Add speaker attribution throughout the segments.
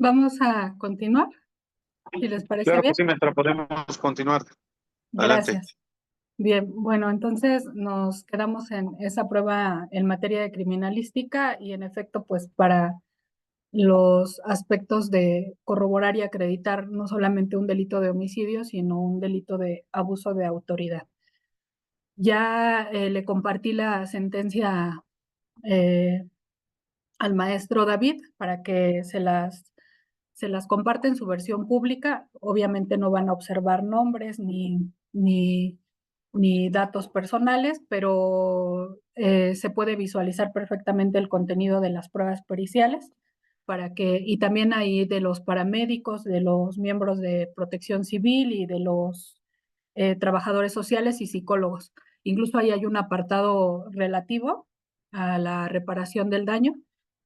Speaker 1: Vamos a continuar, si les parece
Speaker 2: Claro que
Speaker 1: bien.
Speaker 2: sí, maestra, podemos continuar. Adelante.
Speaker 1: Gracias. Bien, bueno, entonces nos quedamos en esa prueba en materia de criminalística y en efecto, pues para los aspectos de corroborar y acreditar no solamente un delito de homicidio, sino un delito de abuso de autoridad. Ya le compartí la sentencia eh, al maestro David para que se las comparte en su versión pública. Obviamente no van a observar nombres ni datos personales, pero se puede visualizar perfectamente el contenido de las pruebas periciales y también ahí de los paramédicos, de los miembros de protección civil y de los trabajadores sociales y psicólogos. Incluso ahí hay un apartado relativo a la reparación del daño,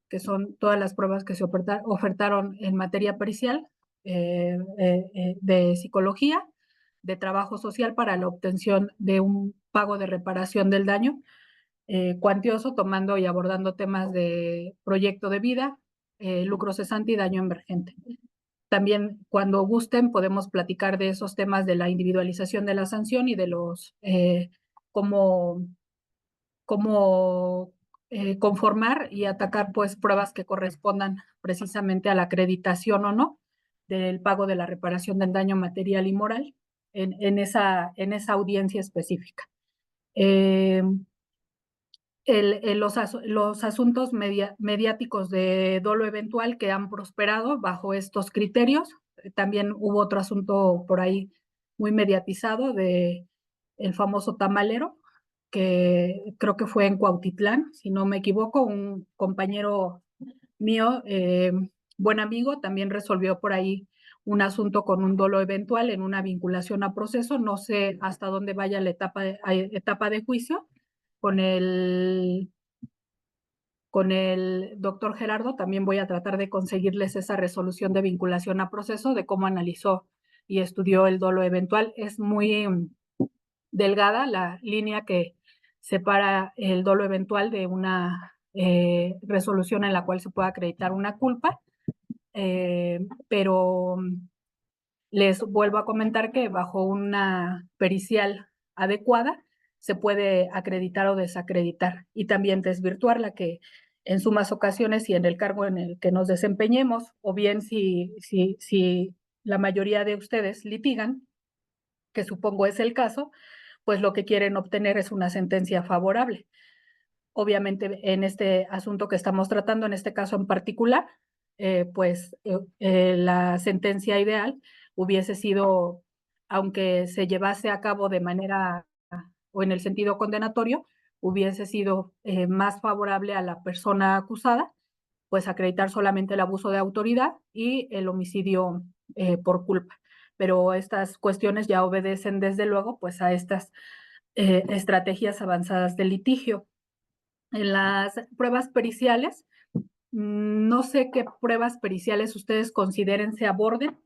Speaker 1: que son todas las pruebas que se ofertaron en materia pericial, de psicología, de trabajo social para la obtención de un pago de reparación del daño cuantioso, tomando y abordando temas de proyecto de vida, lucro cesante y daño emergente. También cuando gusten podemos platicar de esos temas de la individualización de la sanción y de cómo, cómo conformar y atacar pues pruebas que correspondan precisamente a la acreditación o no del pago de la reparación del daño material y moral en esa audiencia específica. Eh, los asuntos mediáticos de dolo eventual que han prosperado bajo estos criterios. También hubo otro asunto por ahí muy mediatizado de el famoso tamalero, que creo que fue en Cuautitlán, si no me equivoco, un compañero mío, buen amigo, también resolvió por ahí un asunto con un dolo eventual en una vinculación a proceso. No sé hasta dónde vaya la etapa de juicio con el doctor Gerardo. También voy a tratar de conseguirles esa resolución de vinculación a proceso, de cómo analizó y estudió el dolo eventual. Es muy delgada la línea que separa el dolo eventual de una resolución en la cual se pueda acreditar una culpa, pero les vuelvo a comentar que bajo una pericial adecuada se puede acreditar o desacreditar y también desvirtuarla, que en sumas ocasiones y en el cargo en el que nos desempeñemos, o bien si la mayoría de ustedes litigan, que supongo es el caso, pues lo que quieren obtener es una sentencia favorable. Obviamente en este asunto que estamos tratando, en este caso en particular, la sentencia ideal hubiese sido, aunque se llevase a cabo de manera o en el sentido condenatorio, hubiese sido más favorable a la persona acusada, pues acreditar solamente el abuso de autoridad y el homicidio por culpa. Pero estas cuestiones ya obedecen desde luego pues a estas estrategias avanzadas de litigio. En las pruebas periciales, no sé qué pruebas periciales ustedes consideren se aborden,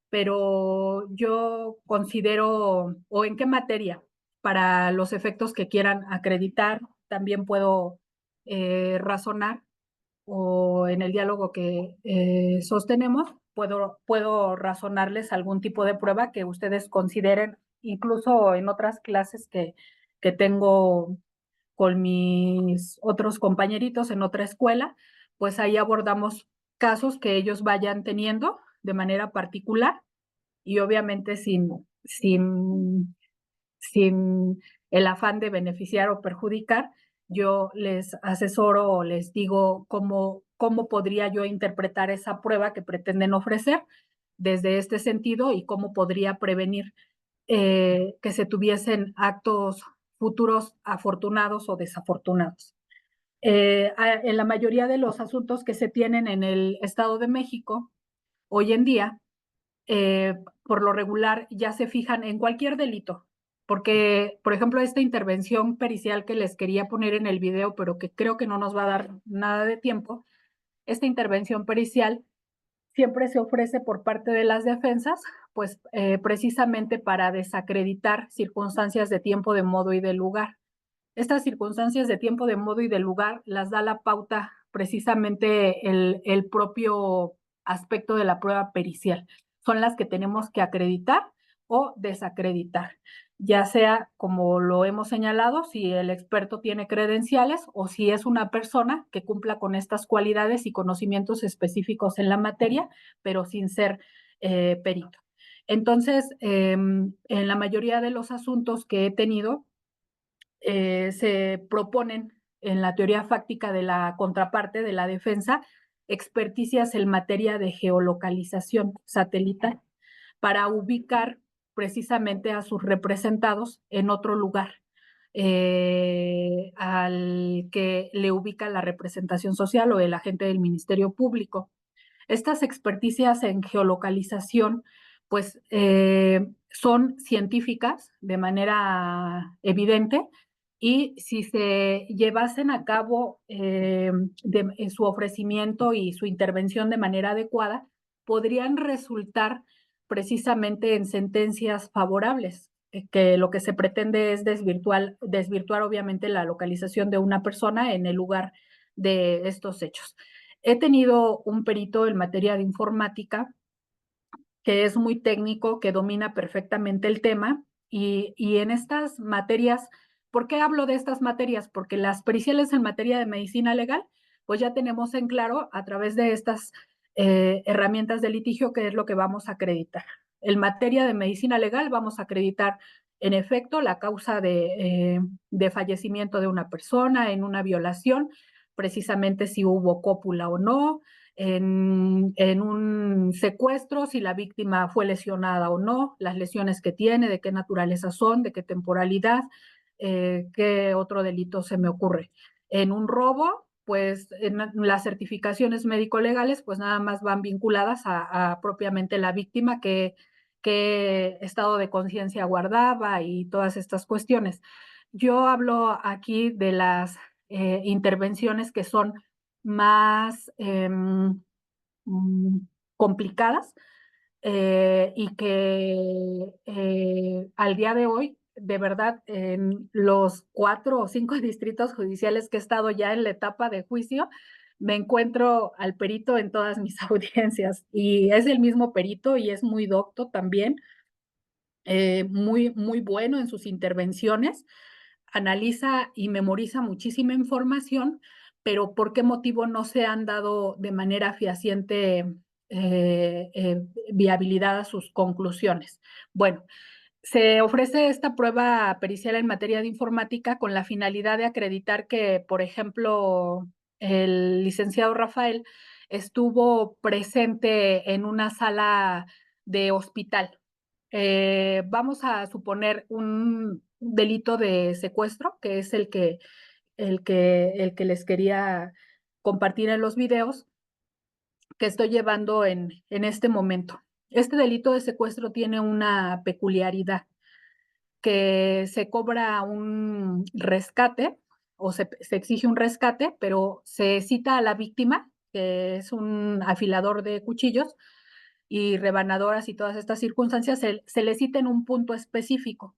Speaker 1: pero yo considero, o en qué materia, para los efectos que quieran acreditar, también puedo razonar, o en el diálogo que sostenemos, puedo razonarles algún tipo de prueba que ustedes consideren, incluso en otras clases que tengo con mis otros compañeritos en otra escuela, pues ahí abordamos casos que ellos vayan teniendo de manera particular y obviamente sin el afán de beneficiar o perjudicar. Yo les asesoro o les digo cómo podría yo interpretar esa prueba que pretenden ofrecer desde este sentido y cómo podría prevenir que se tuviesen actos futuros afortunados o desafortunados. En la mayoría de los asuntos que se tienen en el Estado de México hoy en día, por lo regular ya se fijan en cualquier delito, porque, por ejemplo, esta intervención pericial que les quería poner en el video, pero que creo que no nos va a dar nada de tiempo, esta intervención pericial siempre se ofrece por parte de las defensas, pues precisamente para desacreditar circunstancias de tiempo, de modo y de lugar. Estas circunstancias de tiempo, de modo y de lugar las da la pauta precisamente el propio aspecto de la prueba pericial. Son las que tenemos que acreditar o desacreditar, ya sea, como lo hemos señalado, si el experto tiene credenciales o si es una persona que cumpla con estas cualidades y conocimientos específicos en la materia, pero sin ser perito. Entonces, en la mayoría de los asuntos que he tenido, se proponen en la teoría fáctica de la contraparte de la defensa experticias en materia de geolocalización satelital para ubicar precisamente a sus representados en otro lugar al que le ubica la representación social o el agente del Ministerio Público. Estas experticias en geolocalización, pues, son científicas de manera evidente, y si se llevasen a cabo su ofrecimiento y su intervención de manera adecuada, podrían resultar precisamente en sentencias favorables, que lo que se pretende es desvirtuar obviamente la localización de una persona en el lugar de estos hechos. He tenido un perito en materia de informática que es muy técnico, que domina perfectamente el tema, y en estas materias, ¿por qué hablo de estas materias? Porque las periciales en materia de medicina legal, pues ya tenemos en claro a través de estas herramientas de litigio qué es lo que vamos a acreditar. En materia de medicina legal vamos a acreditar en efecto la causa de fallecimiento de una persona en una violación, precisamente si hubo cópula o no, en un secuestro, si la víctima fue lesionada o no, las lesiones que tiene, de qué naturaleza son, de qué temporalidad, qué otro delito se me ocurre. En un robo, pues en las certificaciones médico-legales, pues nada más van vinculadas a propiamente la víctima, qué estado de conciencia guardaba y todas estas cuestiones. Yo hablo aquí de las intervenciones que son más complicadas, y que al día de hoy, de verdad, en los 4 o 5 distritos judiciales que he estado ya en la etapa de juicio, me encuentro al perito en todas mis audiencias, y es el mismo perito y es muy docto también, muy bueno en sus intervenciones, analiza y memoriza muchísima información, pero ¿por qué motivo no se han dado de manera fehaciente viabilidad a sus conclusiones? Bueno, se ofrece esta prueba pericial en materia de informática con la finalidad de acreditar que, por ejemplo, el licenciado Rafael estuvo presente en una sala de hospital. Vamos a suponer un delito de secuestro, que es el que les quería compartir en los videos que estoy llevando en este momento. Este delito de secuestro tiene una peculiaridad, que se cobra un rescate o se exige un rescate, pero se cita a la víctima, que es un afilador de cuchillos y rebanadoras y todas estas circunstancias, se le cita en un punto específico.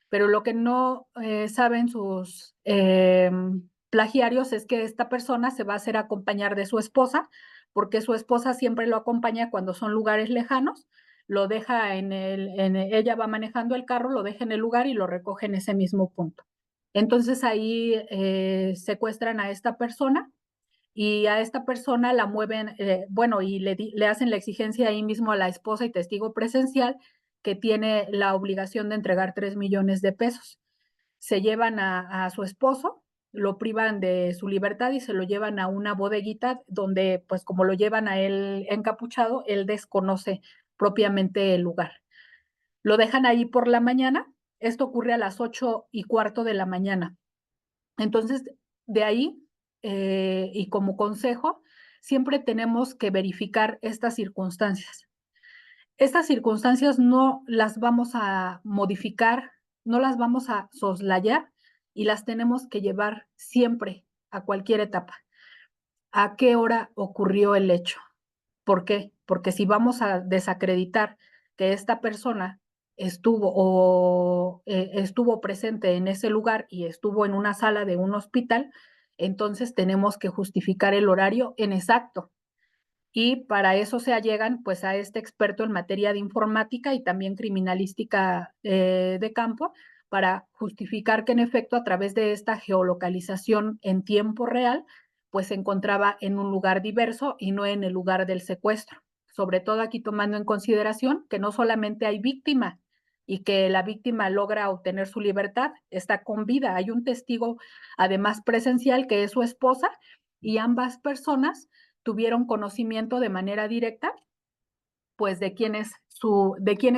Speaker 1: Pero lo que no saben sus plagiarios es que esta persona se va a hacer acompañar de su esposa, porque su esposa siempre lo acompaña cuando son lugares lejanos, lo deja ella va manejando el carro, lo deja en el lugar y lo recoge en ese mismo punto. Entonces ahí secuestran a esta persona, y a esta persona la mueven, bueno, y le hacen la exigencia ahí mismo a la esposa y testigo presencial, que tiene la obligación de entregar 3 millones de pesos. Se llevan a su esposo, lo privan de su libertad y se lo llevan a una bodeguita donde, pues como lo llevan a él encapuchado, él desconoce propiamente el lugar. Lo dejan ahí por la mañana. Esto ocurre a las 8:15 de la mañana. Entonces, de ahí, y como consejo, siempre tenemos que verificar estas circunstancias. Estas circunstancias no las vamos a modificar, no las vamos a soslayar, y las tenemos que llevar siempre a cualquier etapa. ¿A qué hora ocurrió el hecho? ¿Por qué? Porque si vamos a desacreditar que esta persona estuvo presente en ese lugar y estuvo en una sala de un hospital, entonces tenemos que justificar el horario en exacto. y para eso se allegan pues a este experto en materia de informática y también criminalística de campo, para justificar que en efecto a través de esta geolocalización en tiempo real, pues se encontraba en un lugar diverso y no en el lugar del secuestro. Sobre todo aquí tomando en consideración que no solamente hay víctima y que la víctima logra obtener su libertad, está con vida. Hay un testigo además presencial que es su esposa, y ambas personas tuvieron conocimiento de manera directa pues de quiénes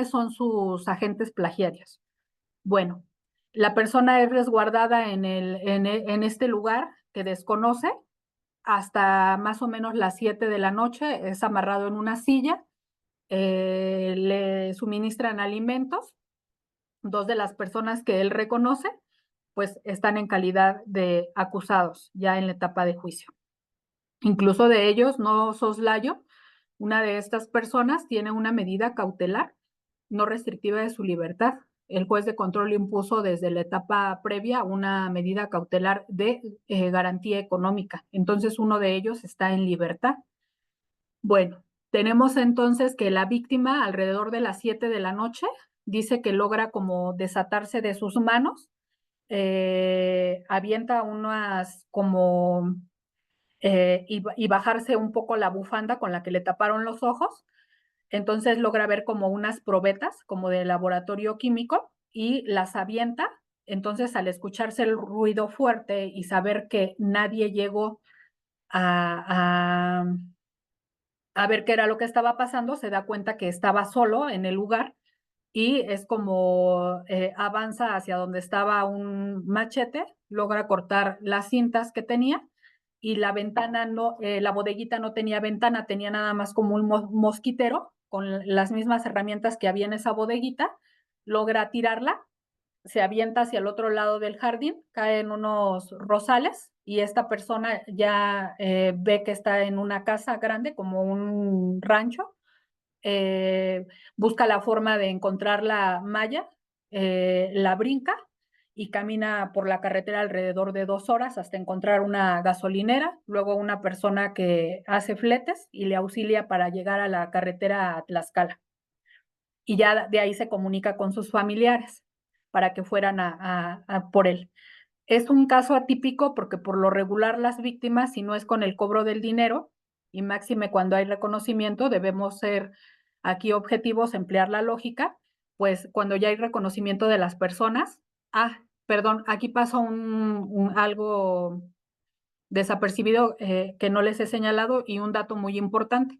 Speaker 1: son sus agentes plagiarios. Bueno, la persona es resguardada en este lugar que desconoce hasta más o menos las 7 de la noche, es amarrado en una silla, le suministran alimentos. Dos de las personas que él reconoce, pues están en calidad de acusados ya en la etapa de juicio. Incluso de ellos, no soslayo, una de estas personas tiene una medida cautelar no restrictiva de su libertad. El juez de control impuso desde la etapa previa una medida cautelar de garantía económica. Entonces, uno de ellos está en libertad. Bueno, tenemos entonces que la víctima, alrededor de las 7 de la noche, dice que logra como desatarse de sus manos, avienta unas como y bajarse un poco la bufanda con la que le taparon los ojos. Entonces logra ver como unas probetas, como de laboratorio químico, y las avienta. Entonces, al escucharse el ruido fuerte y saber que nadie llegó a, a, a ver qué era lo que estaba pasando, se da cuenta que estaba solo en el lugar y es como avanza hacia donde estaba un machete, logra cortar las cintas que tenía, y la ventana no, la bodeguita no tenía ventana, tenía nada más como un mosquitero con las mismas herramientas que había en esa bodeguita, logra tirarla, se avienta hacia el otro lado del jardín, cae en unos rosales y esta persona ya ve que está en una casa grande, como un rancho, eh, busca la forma de encontrar la malla, la brinca y camina por la carretera alrededor de 2 horas hasta encontrar una gasolinera, luego una persona que hace fletes y le auxilia para llegar a la carretera a Tlaxcala. Y ya de ahí se comunica con sus familiares para que fueran a por él. Es un caso atípico porque por lo regular las víctimas, si no es con el cobro del dinero, y máxime cuando hay reconocimiento, debemos ser aquí objetivos, emplear la lógica, pues cuando ya hay reconocimiento de las personas, perdón, aquí pasa algo desapercibido que no les he señalado y un dato muy importante.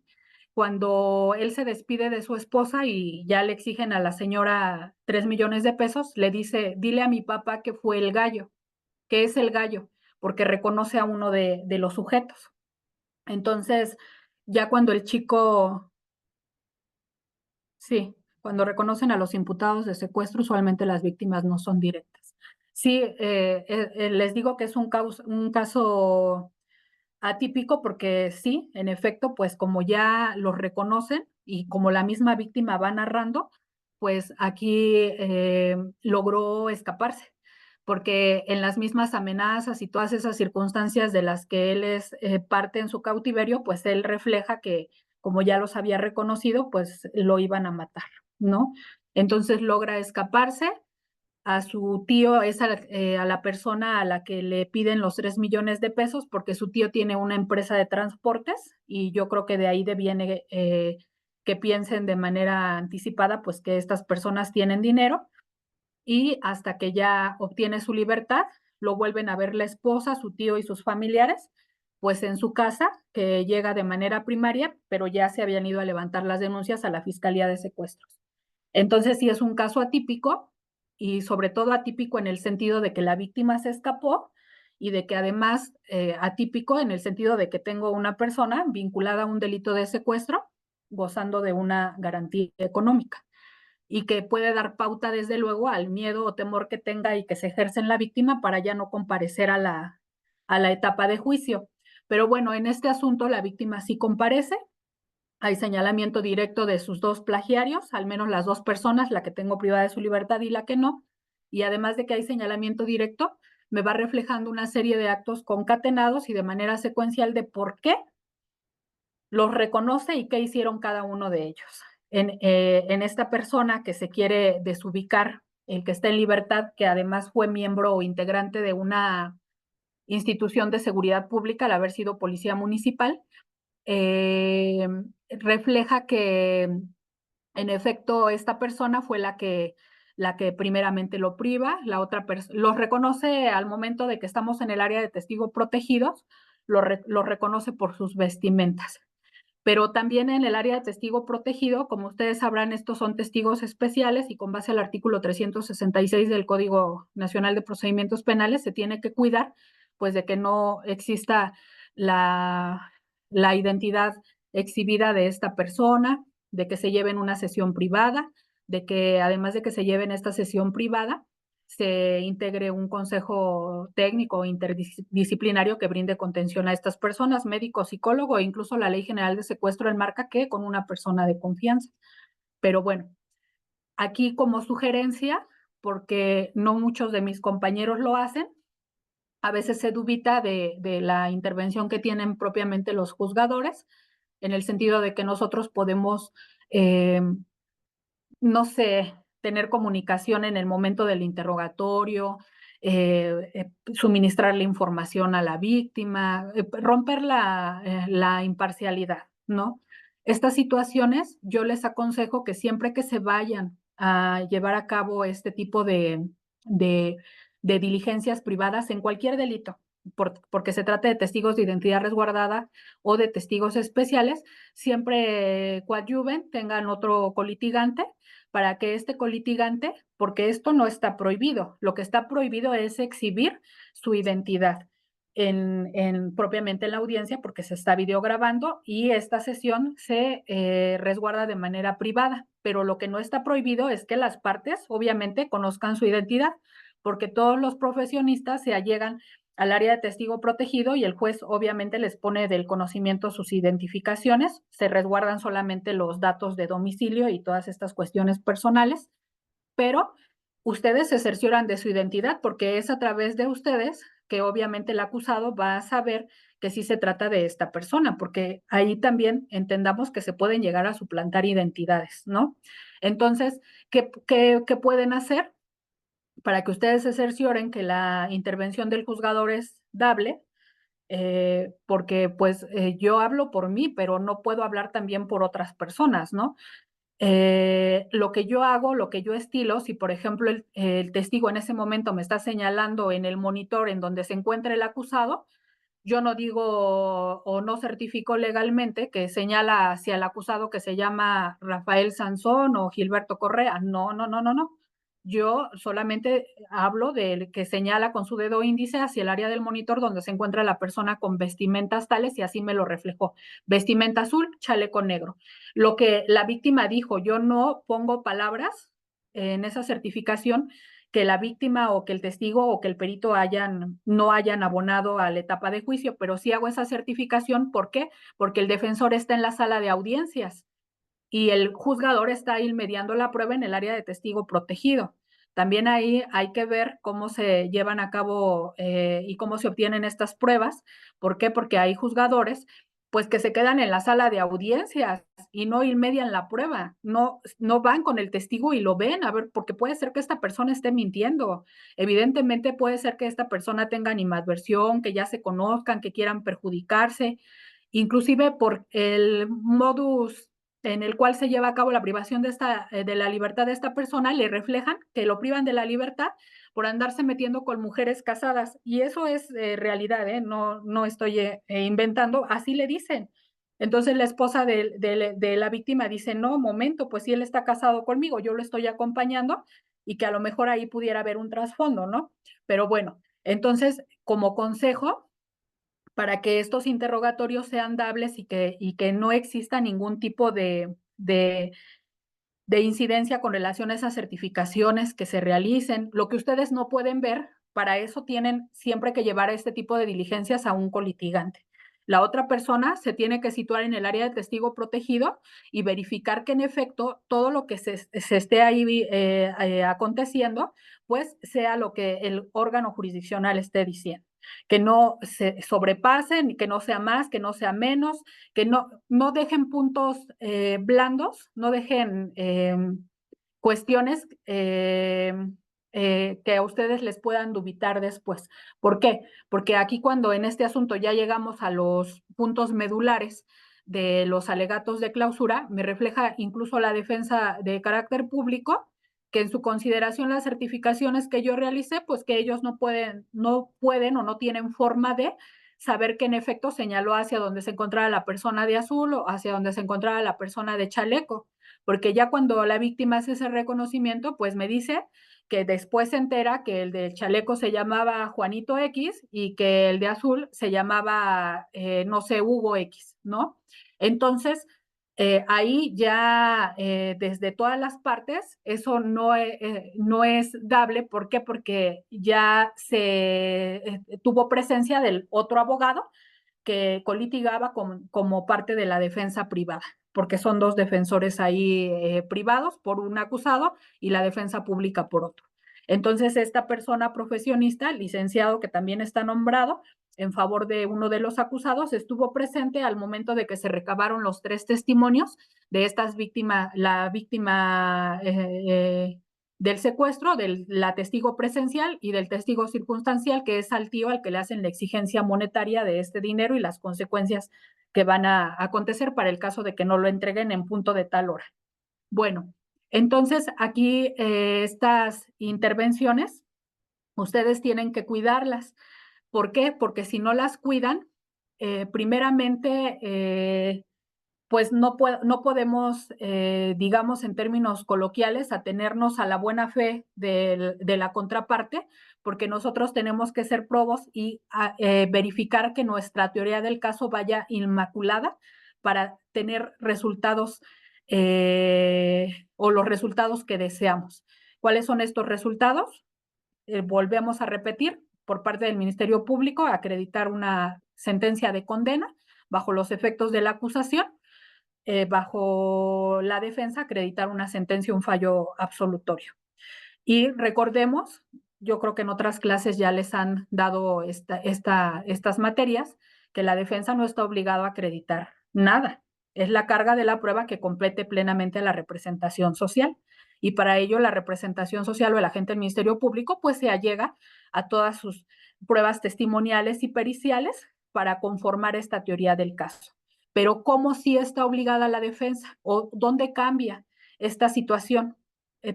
Speaker 1: Cuando él se despide de su esposa y ya le exigen a la señora 3 millones de pesos, le dice, dile a mi papá que fue el gallo, que es el gallo, porque reconoce a uno de los sujetos. Entonces, ya cuando el chico, sí, cuando reconocen a los imputados de secuestro, usualmente las víctimas no son directas. Sí, les digo que es un caso atípico porque sí, en efecto, pues como ya los reconocen y como la misma víctima va narrando, pues aquí logró escaparse, porque en las mismas amenazas y todas esas circunstancias de las que él es parte en su cautiverio, pues él refleja que como ya los había reconocido, pues lo iban a matar, ¿no? Entonces logra escaparse. A su tío es a la persona a la que le piden los 3 millones de pesos porque su tío tiene una empresa de transportes y yo creo que de ahí deviene que piensen de manera anticipada pues que estas personas tienen dinero, y hasta que ya obtiene su libertad lo vuelven a ver la esposa, su tío y sus familiares pues en su casa, que llega de manera primaria, pero ya se habían ido a levantar las denuncias a la Fiscalía de Secuestros. Entonces sí es un caso atípico y sobre todo atípico en el sentido de que la víctima se escapó y de que además atípico en el sentido de que tengo una persona vinculada a un delito de secuestro gozando de una garantía económica y que puede dar pauta desde luego al miedo o temor que tenga y que se ejerce en la víctima para ya no comparecer a la etapa de juicio. Pero bueno, en este asunto la víctima sí comparece, hay señalamiento directo de sus dos plagiarios, al menos las dos personas, la que tengo privada de su libertad y la que no. Y además de que hay señalamiento directo, me va reflejando una serie de actos concatenados y de manera secuencial de por qué los reconoce y qué hicieron cada uno de ellos. En esta persona que se quiere desubicar, el que está en libertad, que además fue miembro o integrante de una institución de seguridad pública al haber sido policía municipal, refleja que en efecto esta persona fue la que primeramente lo priva, la otra los reconoce al momento de que estamos en el área de testigos protegidos, lo reconoce por sus vestimentas. Pero también en el área de testigo protegido, como ustedes sabrán, estos son testigos especiales y con base al artículo 366 del Código Nacional de Procedimientos Penales se tiene que cuidar pues de que no exista la identidad exhibida de esta persona, de que se lleven una sesión privada, de que además de que se lleven esta sesión privada, se integre un consejo técnico interdisciplinario que brinde contención a estas personas, médico, psicólogo e incluso la Ley General de Secuestro enmarca que con una persona de confianza. Pero bueno, aquí como sugerencia, porque no muchos de mis compañeros lo hacen, a veces se dubita de la intervención que tienen propiamente los juzgadores, en el sentido de que nosotros podemos no sé, tener comunicación en el momento del interrogatorio, suministrarle información a la víctima, romper la imparcialidad, ¿no? Estas situaciones yo les aconsejo que siempre que se vayan a llevar a cabo este tipo de, de diligencias privadas en cualquier delito, porque se trate de testigos de identidad resguardada o de testigos especiales, siempre coadyuven, tengan otro colitigante para que este colitigante, porque esto no está prohibido, lo que está prohibido es exhibir su identidad propiamente en la audiencia porque se está videograbando y esta sesión se resguarda de manera privada, pero lo que no está prohibido es que las partes obviamente conozcan su identidad, porque todos los profesionistas se allegan al área de testigo protegido y el juez obviamente les pone del conocimiento sus identificaciones, se resguardan solamente los datos de domicilio y todas estas cuestiones personales, pero ustedes se cercioran de su identidad porque es a través de ustedes que obviamente el acusado va a saber que sí se trata de esta persona, porque ahí también entendamos que se pueden llegar a suplantar identidades, ¿no? Entonces, ¿qué pueden hacer? Para que ustedes se cercioren que la intervención del juzgador es dable, porque pues yo hablo por mí, pero no puedo hablar también por otras personas, ¿no? Lo que yo hago, lo que yo estilo, si por ejemplo el testigo en ese momento me está señalando en el monitor en donde se encuentra el acusado, yo no digo o no certifico legalmente que señala hacia el acusado que se llama Rafael Sansón o Gilberto Correa. No, no, no, no, no. Yo solamente hablo del que señala con su dedo índice hacia el área del monitor donde se encuentra la persona con vestimentas tales y así me lo reflejó. Vestimenta azul, chaleco negro. Lo que la víctima dijo, yo no pongo palabras en esa certificación que la víctima o que el testigo o que el perito no hayan abonado a la etapa de juicio, pero sí hago esa certificación. ¿Por qué? Porque el defensor está en la sala de audiencias y el juzgador está ahí mediando la prueba en el área de testigo protegido. También ahí hay que ver cómo se llevan a cabo y cómo se obtienen estas pruebas. ¿Por qué? Porque hay juzgadores pues que se quedan en la sala de audiencias y no median la prueba, no van con el testigo y lo ven, a ver, porque puede ser que esta persona esté mintiendo. Evidentemente puede ser que esta persona tenga animadversión, que ya se conozcan, que quieran perjudicarse, inclusive por el modus en el cual se lleva a cabo la privación de la libertad de esta persona, le reflejan que lo privan de la libertad por andarse metiendo con mujeres casadas. Y eso es realidad, no estoy inventando, así le dicen. Entonces la esposa de la víctima dice, no, momento, pues si él está casado conmigo, yo lo estoy acompañando y que a lo mejor ahí pudiera haber un trasfondo, ¿no? Pero bueno, entonces como consejo, para que estos interrogatorios sean dables y que no exista ningún tipo de incidencia con relación a esas certificaciones que se realicen. Lo que ustedes no pueden ver, para eso tienen siempre que llevar este tipo de diligencias a un colitigante. La otra persona se tiene que situar en el área de testigo protegido y verificar que en efecto todo lo que se esté ahí aconteciendo, pues sea lo que el órgano jurisdiccional esté diciendo. que no se sobrepasen, que no sea más, que no sea menos, que no dejen puntos blandos, no dejen cuestiones que a ustedes les puedan dubitar después. ¿Por qué? Porque aquí cuando en este asunto ya llegamos a los puntos medulares de los alegatos de clausura, me refleja incluso la defensa de carácter público, que en su consideración las certificaciones que yo realicé, pues que ellos no pueden o no tienen forma de saber que en efecto señaló hacia donde se encontraba la persona de azul o hacia donde se encontraba la persona de chaleco, porque ya cuando la víctima hace ese reconocimiento, pues me dice que después se entera que el del chaleco se llamaba Juanito X y que el de azul se llamaba, no sé, Hugo X, ¿no? Entonces, ahí ya desde todas las partes, eso no es dable. ¿Por qué? Porque ya se tuvo presencia del otro abogado que colitigaba como parte de la defensa privada, porque son dos defensores ahí privados por un acusado y la defensa pública por otro. Entonces, esta persona profesionista, licenciado que también está nombrado en favor de uno de los acusados, estuvo presente al momento de que se recabaron los 3 testimonios de estas víctimas, la víctima del secuestro, de la testigo presencial y del testigo circunstancial, que es al tío al que le hacen la exigencia monetaria de este dinero y las consecuencias que van a acontecer para el caso de que no lo entreguen en punto de tal hora. Bueno, entonces aquí estas intervenciones, ustedes tienen que cuidarlas. ¿Por qué? Porque si no las cuidan, primeramente pues no podemos, digamos en términos coloquiales, atenernos a la buena fe de la contraparte, porque nosotros tenemos que ser probos y verificar que nuestra teoría del caso vaya inmaculada para tener resultados o los resultados que deseamos. ¿Cuáles son estos resultados? Volvemos a repetir, por parte del Ministerio Público, acreditar una sentencia de condena bajo los efectos de la acusación, bajo la defensa acreditar una sentencia, un fallo absolutorio. Y recordemos, yo creo que en otras clases ya les han dado estas materias, que la defensa no está obligada a acreditar nada. Es la carga de la prueba que complete plenamente la representación social. Y para ello la representación social o el agente del Ministerio Público pues se allega a todas sus pruebas testimoniales y periciales para conformar esta teoría del caso. Pero ¿cómo sí está obligada la defensa? ¿O dónde cambia esta situación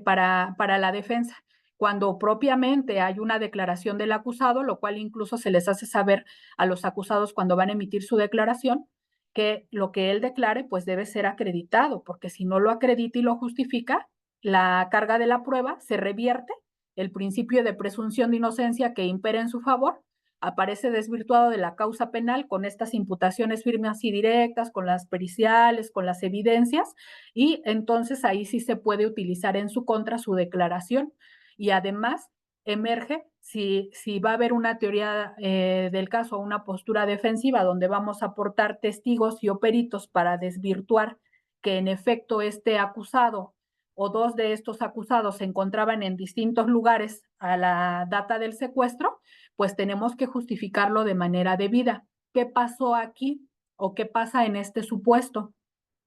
Speaker 1: para la defensa? Cuando propiamente hay una declaración del acusado, lo cual incluso se les hace saber a los acusados cuando van a emitir su declaración, que lo que él declare pues debe ser acreditado, porque si no lo acredita y lo justifica, la carga de la prueba se revierte, el principio de presunción de inocencia que impera en su favor aparece desvirtuado de la causa penal con estas imputaciones firmes y directas, con las periciales, con las evidencias, y entonces ahí sí se puede utilizar en su contra su declaración. Y además emerge si va a haber una teoría del caso, una postura defensiva donde vamos a aportar testigos y o peritos para desvirtuar que en efecto este acusado o dos de estos acusados se encontraban en distintos lugares a la data del secuestro, pues tenemos que justificarlo de manera debida. ¿Qué pasó aquí o qué pasa en este supuesto?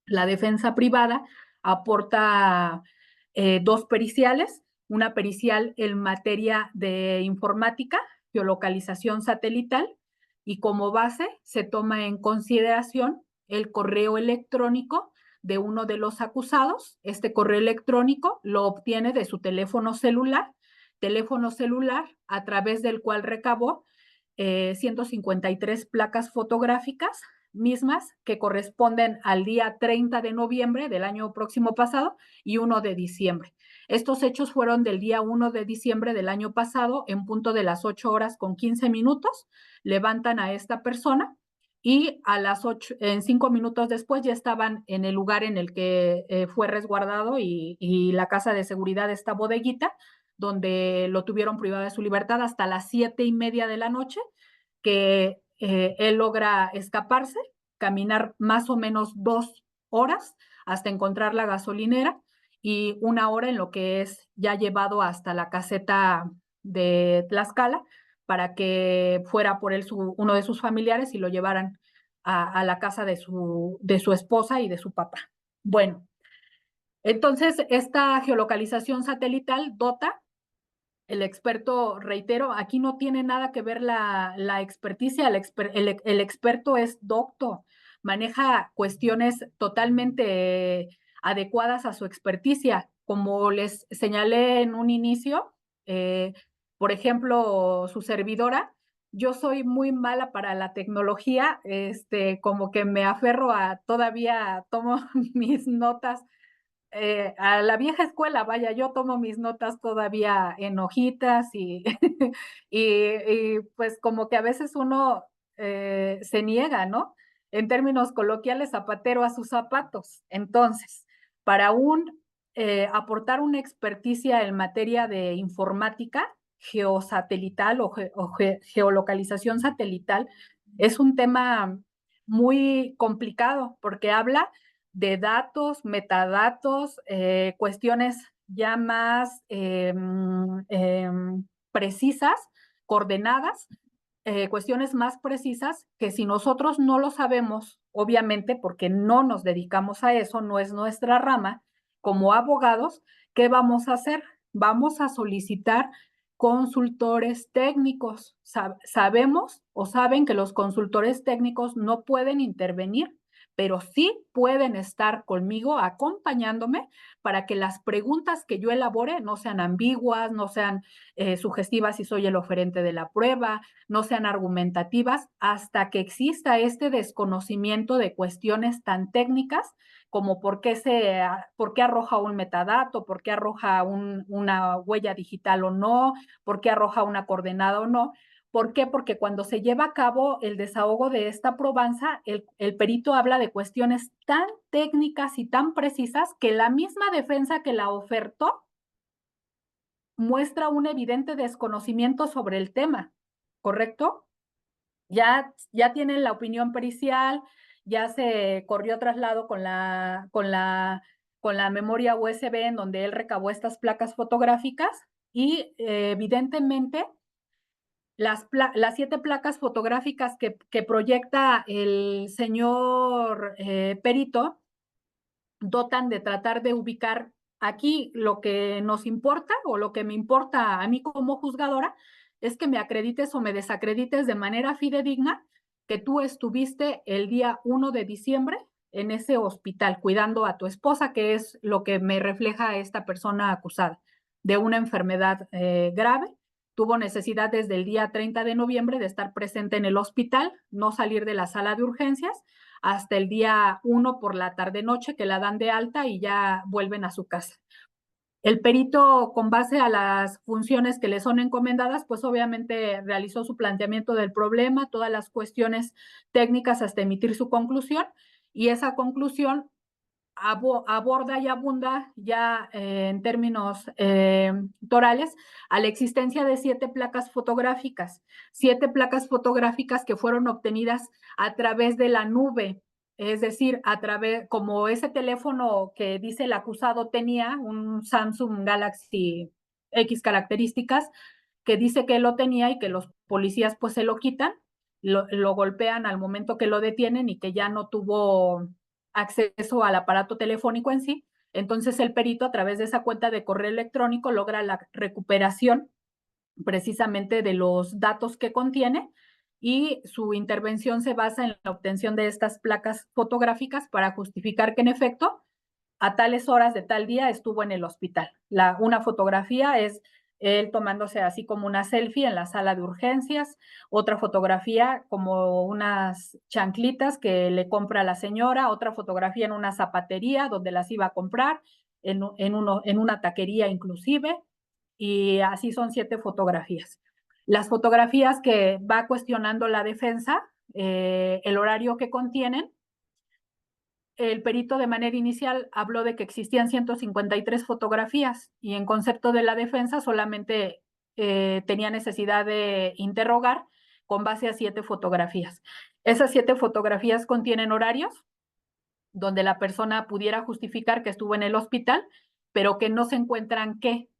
Speaker 1: La defensa privada aporta 2 periciales, una pericial en materia de informática, geolocalización satelital, y como base se toma en consideración el correo electrónico de uno de los acusados. Este correo electrónico lo obtiene de su teléfono celular a través del cual recabó 153 placas fotográficas, mismas que corresponden al día 30 de noviembre del año próximo pasado y 1 de diciembre. Estos hechos fueron del día 1 de diciembre del año pasado, en punto de las 8:15. Levantan a esta persona y en 5 minutos después ya estaban en el lugar en el que fue resguardado y la casa de seguridad, esta bodeguita, donde lo tuvieron privado de su libertad hasta las 7:30 de la noche, que él logra escaparse, caminar más o menos 2 horas hasta encontrar la gasolinera y 1 hora en lo que es ya llevado hasta la caseta de Tlaxcala para que fuera por él uno de sus familiares y lo llevaran a la casa de su esposa y de su papá. Bueno, entonces esta geolocalización satelital dota. El experto, reitero, aquí no tiene nada que ver la experticia, el experto es docto, maneja cuestiones totalmente adecuadas a su experticia. Como les señalé en un inicio, eh, por ejemplo, su servidora, yo soy muy mala para la tecnología, como que me aferro todavía tomo mis notas a la vieja escuela, vaya, yo tomo mis notas todavía en hojitas y pues como que a veces uno se niega, ¿no? En términos coloquiales, zapatero a sus zapatos. Entonces, para aportar una experticia en materia de informática geosatelital o geolocalización satelital, es un tema muy complicado porque habla de datos, metadatos, cuestiones ya más precisas, coordenadas, cuestiones más precisas que si nosotros no lo sabemos, obviamente porque no nos dedicamos a eso, no es nuestra rama, como abogados, ¿qué vamos a hacer? Vamos a solicitar consultores técnicos. Sabemos o saben que los consultores técnicos no pueden intervenir, pero sí pueden estar conmigo acompañándome para que las preguntas que yo elabore no sean ambiguas, no sean sugestivas si soy el oferente de la prueba, no sean argumentativas, hasta que exista este desconocimiento de cuestiones tan técnicas como por qué arroja un metadato, por qué arroja una huella digital o no, por qué arroja una coordenada o no. ¿Por qué? Porque cuando se lleva a cabo el desahogo de esta probanza, el perito habla de cuestiones tan técnicas y tan precisas que la misma defensa que la ofertó muestra un evidente desconocimiento sobre el tema, ¿correcto? Ya tienen la opinión pericial, ya se corrió traslado con la memoria USB en donde él recabó estas placas fotográficas y evidentemente las 7 placas fotográficas que proyecta el señor perito dotan de tratar de ubicar aquí lo que nos importa o lo que me importa a mí como juzgadora es que me acredites o me desacredites de manera fidedigna que tú estuviste el día 1 de diciembre en ese hospital cuidando a tu esposa, que es lo que me refleja esta persona acusada de una enfermedad grave. Tuvo necesidad desde el día 30 de noviembre de estar presente en el hospital, no salir de la sala de urgencias hasta el día 1 por la tarde-noche que la dan de alta y ya vuelven a su casa. El perito, con base a las funciones que le son encomendadas, pues obviamente realizó su planteamiento del problema, todas las cuestiones técnicas hasta emitir su conclusión, y esa conclusión aborda y abunda ya en términos torales a la existencia de 7 placas fotográficas, 7 placas fotográficas que fueron obtenidas a través de la nube, es decir, como ese teléfono que dice el acusado tenía, un Samsung Galaxy X características, que dice que lo tenía y que los policías pues se lo quitan, lo golpean al momento que lo detienen y que ya no tuvo acceso al aparato telefónico en sí. Entonces el perito a través de esa cuenta de correo electrónico logra la recuperación precisamente de los datos que contiene y su intervención se basa en la obtención de estas placas fotográficas para justificar que en efecto a tales horas de tal día estuvo en el hospital. Una fotografía es él tomándose así como una selfie en la sala de urgencias, otra fotografía como unas chanclitas que le compra la señora, otra fotografía en una zapatería donde las iba a comprar, en una taquería inclusive, y así son 7 fotografías. Las fotografías que va cuestionando la defensa, el horario que contienen, el perito de manera inicial habló de que existían 153 fotografías y en concepto de la defensa solamente tenía necesidad de interrogar con base a 7 fotografías. Esas 7 fotografías contienen horarios donde la persona pudiera justificar que estuvo en el hospital, pero que no se encuentran ¿qué?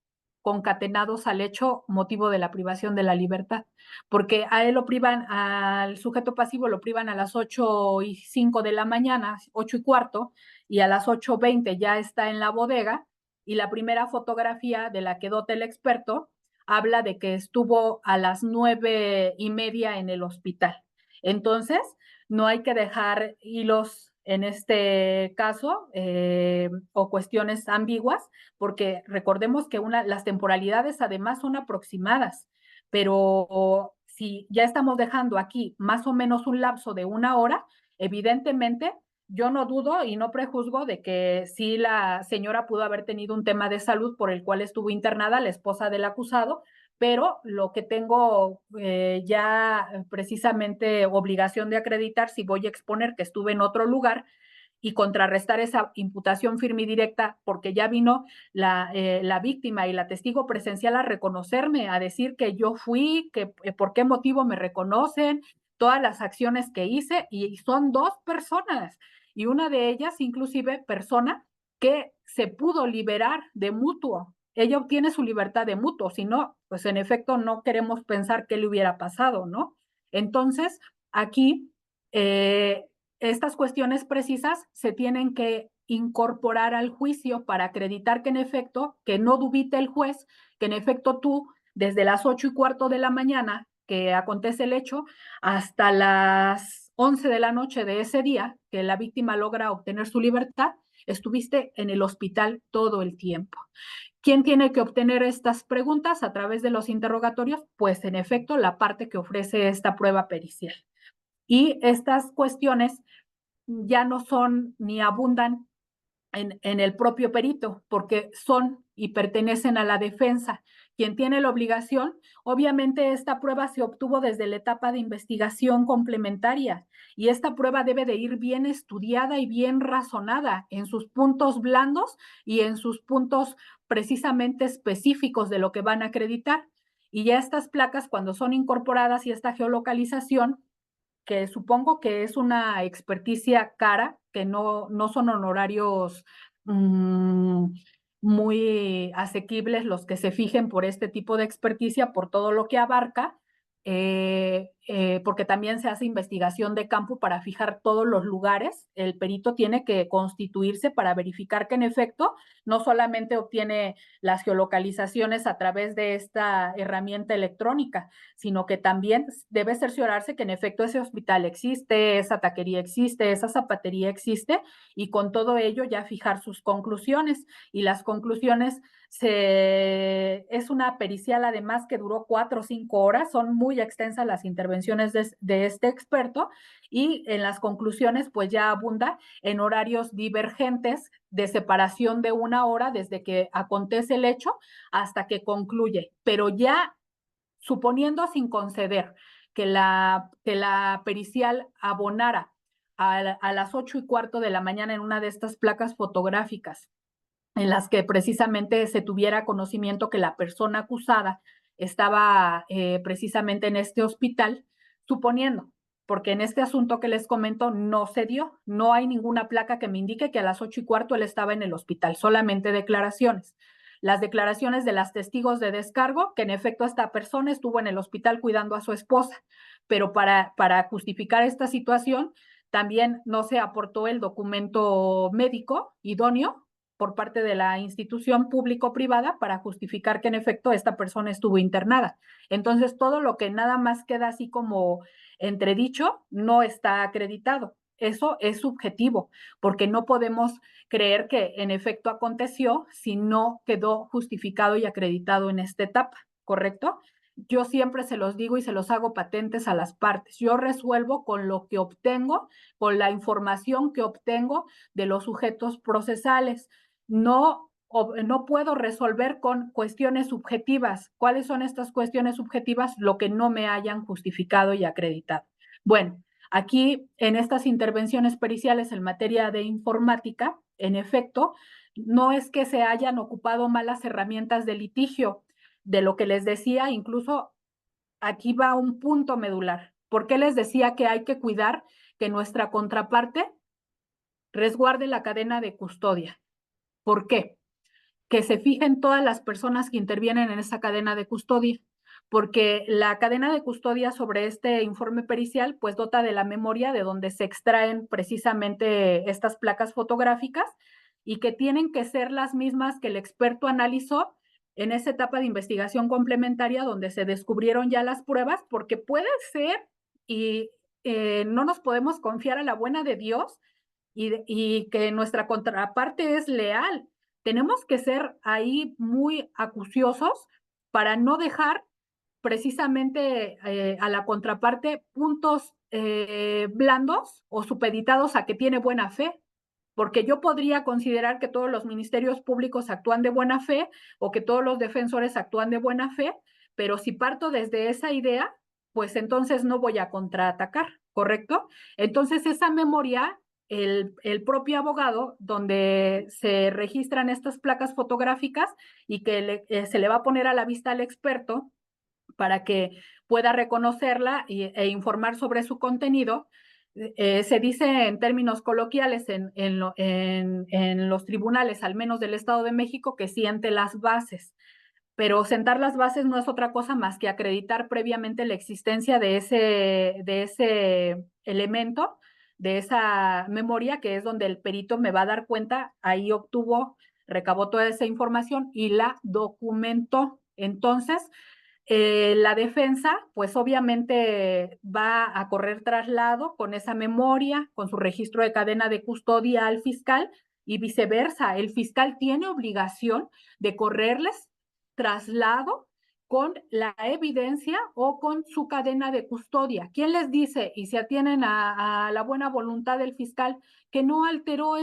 Speaker 1: concatenados al hecho motivo de la privación de la libertad, porque a él lo privan, al sujeto pasivo lo privan a las 8:05 de la mañana, 8:15, y a las 8:20 ya está en la bodega, y la primera fotografía de la que dota el experto habla de que estuvo a las 9:30 en el hospital. Entonces, no hay que dejar hilos en este caso o cuestiones ambiguas, porque recordemos que las temporalidades además son aproximadas, pero si ya estamos dejando aquí más o menos un lapso de 1 hora, evidentemente yo no dudo y no prejuzgo de que sí la señora pudo haber tenido un tema de salud por el cual estuvo internada, la esposa del acusado, pero lo que tengo ya precisamente obligación de acreditar si voy a exponer que estuve en otro lugar y contrarrestar esa imputación firme y directa, porque ya vino la víctima y la testigo presencial a reconocerme, a decir que yo fui, que por qué motivo me reconocen, todas las acciones que hice, y son 2 personas, y una de ellas inclusive persona que se pudo liberar de mutuo. Ella obtiene su libertad de mutuo, si no, pues en efecto no queremos pensar qué le hubiera pasado, ¿no? Entonces, aquí estas cuestiones precisas se tienen que incorporar al juicio para acreditar que en efecto, que no dubite el juez, que en efecto tú, desde las 8:15 de la mañana que acontece el hecho, hasta las 11 de la noche de ese día, que la víctima logra obtener su libertad, estuviste en el hospital todo el tiempo. ¿Quién tiene que obtener estas preguntas a través de los interrogatorios? Pues en efecto, la parte que ofrece esta prueba pericial. Y estas cuestiones ya no son ni abundan en el propio perito, porque son y pertenecen a la defensa. Quien tiene la obligación, obviamente esta prueba se obtuvo desde la etapa de investigación complementaria y esta prueba debe de ir bien estudiada y bien razonada en sus puntos blandos y en sus puntos precisamente específicos de lo que van a acreditar. Y ya estas placas, cuando son incorporadas y esta geolocalización, que supongo que es una experticia cara, que no son honorarios muy asequibles los que se fijen por este tipo de experticia, por todo lo que abarca, porque también se hace investigación de campo para fijar todos los lugares. El perito tiene que constituirse para verificar que en efecto no solamente obtiene las geolocalizaciones a través de esta herramienta electrónica, sino que también debe cerciorarse que en efecto ese hospital existe, esa taquería existe, esa zapatería existe, y con todo ello ya fijar sus conclusiones. Y las conclusiones es una pericial además que duró 4 o 5 horas, son muy extensas las intervenciones de este experto, y en las conclusiones pues ya abunda en horarios divergentes de separación de 1 hora desde que acontece el hecho hasta que concluye, pero ya suponiendo sin conceder que la pericial abonara a las 8:15 de la mañana en una de estas placas fotográficas en las que precisamente se tuviera conocimiento que la persona acusada estaba precisamente en este hospital, suponiendo, porque en este asunto que les comento no se dio, no hay ninguna placa que me indique que a las 8:15 él estaba en el hospital, solamente declaraciones. Las declaraciones de las testigos de descargo, que en efecto esta persona estuvo en el hospital cuidando a su esposa, pero para justificar esta situación también no se aportó el documento médico idóneo por parte de la institución público-privada para justificar que en efecto esta persona estuvo internada. Entonces, todo lo que nada más queda así como entredicho no está acreditado. Eso es subjetivo, porque no podemos creer que en efecto aconteció si no quedó justificado y acreditado en esta etapa, ¿correcto? Yo siempre se los digo y se los hago patentes a las partes. Yo resuelvo con lo que obtengo, con la información que obtengo de los sujetos procesales. No puedo resolver con cuestiones subjetivas. ¿Cuáles son estas cuestiones subjetivas? Lo que no me hayan justificado y acreditado. Bueno, aquí en estas intervenciones periciales en materia de informática, en efecto, no es que se hayan ocupado malas herramientas de litigio. De lo que les decía, incluso aquí va un punto medular. ¿Por qué les decía que hay que cuidar que nuestra contraparte resguarde la cadena de custodia? ¿Por qué? que se fijen todas las personas que intervienen en esa cadena de custodia, porque la cadena de custodia sobre este informe pericial pues dota de la memoria de donde se extraen precisamente estas placas fotográficas y que tienen que ser las mismas que el experto analizó en esa etapa de investigación complementaria donde se descubrieron ya las pruebas, porque puede ser y no nos podemos confiar a la buena de Dios y que nuestra contraparte es leal. Tenemos que ser ahí muy acuciosos para no dejar precisamente a la contraparte puntos blandos o supeditados a que tiene buena fe, porque yo podría considerar que todos los ministerios públicos actúan de buena fe o que todos los defensores actúan de buena fe, pero si parto desde esa idea, pues entonces no voy a contraatacar, ¿correcto? Entonces esa memoria, el propio abogado, donde se registran estas placas fotográficas y que se le va a poner a la vista al experto para que pueda reconocerla e informar sobre su contenido, se dice en términos coloquiales en los tribunales, al menos del Estado de México, que siente las bases. Pero sentar las bases no es otra cosa más que acreditar previamente la existencia de ese elemento, de esa memoria, que es donde el perito me va a dar cuenta, ahí recabó toda esa información y la documentó. Entonces, la defensa, pues obviamente va a correr traslado con esa memoria, con su registro de cadena de custodia al fiscal y viceversa. El fiscal tiene obligación de correrles traslado con la evidencia o con su cadena de custodia. ¿Quién les dice, y se atienen a la buena voluntad del fiscal, que no alteró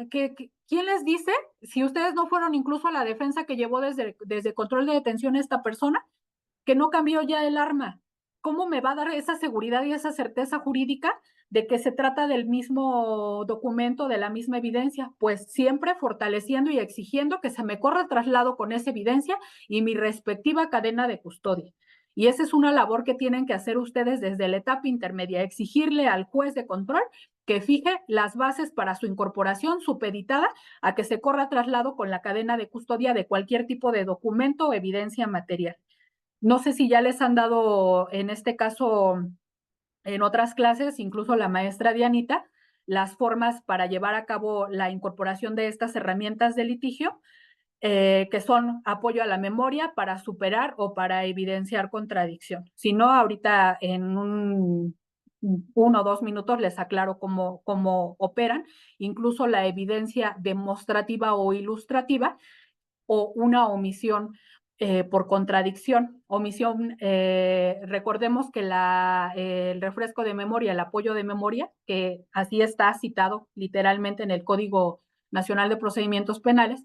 Speaker 1: ¿quién les dice, si ustedes no fueron incluso a la defensa que llevó desde control de detención esta persona, que no cambió ya el arma? ¿Cómo me va a dar esa seguridad y esa certeza jurídica de que se trata del mismo documento, de la misma evidencia? Pues siempre fortaleciendo y exigiendo que se me corra el traslado con esa evidencia y mi respectiva cadena de custodia. Y esa es una labor que tienen que hacer ustedes desde la etapa intermedia, exigirle al juez de control que fije las bases para su incorporación supeditada a que se corra traslado con la cadena de custodia de cualquier tipo de documento o evidencia material. No sé si ya les han dado, en este caso, en otras clases, incluso la maestra Dianita, las formas para llevar a cabo la incorporación de estas herramientas de litigio, que son apoyo a la memoria para superar o para evidenciar contradicción. Si no, ahorita en 1 o 2 minutos les aclaro cómo operan, incluso la evidencia demostrativa o ilustrativa o una omisión por contradicción. Omisión, recordemos que el refresco de memoria, el apoyo de memoria, que así está citado literalmente en el Código Nacional de Procedimientos Penales,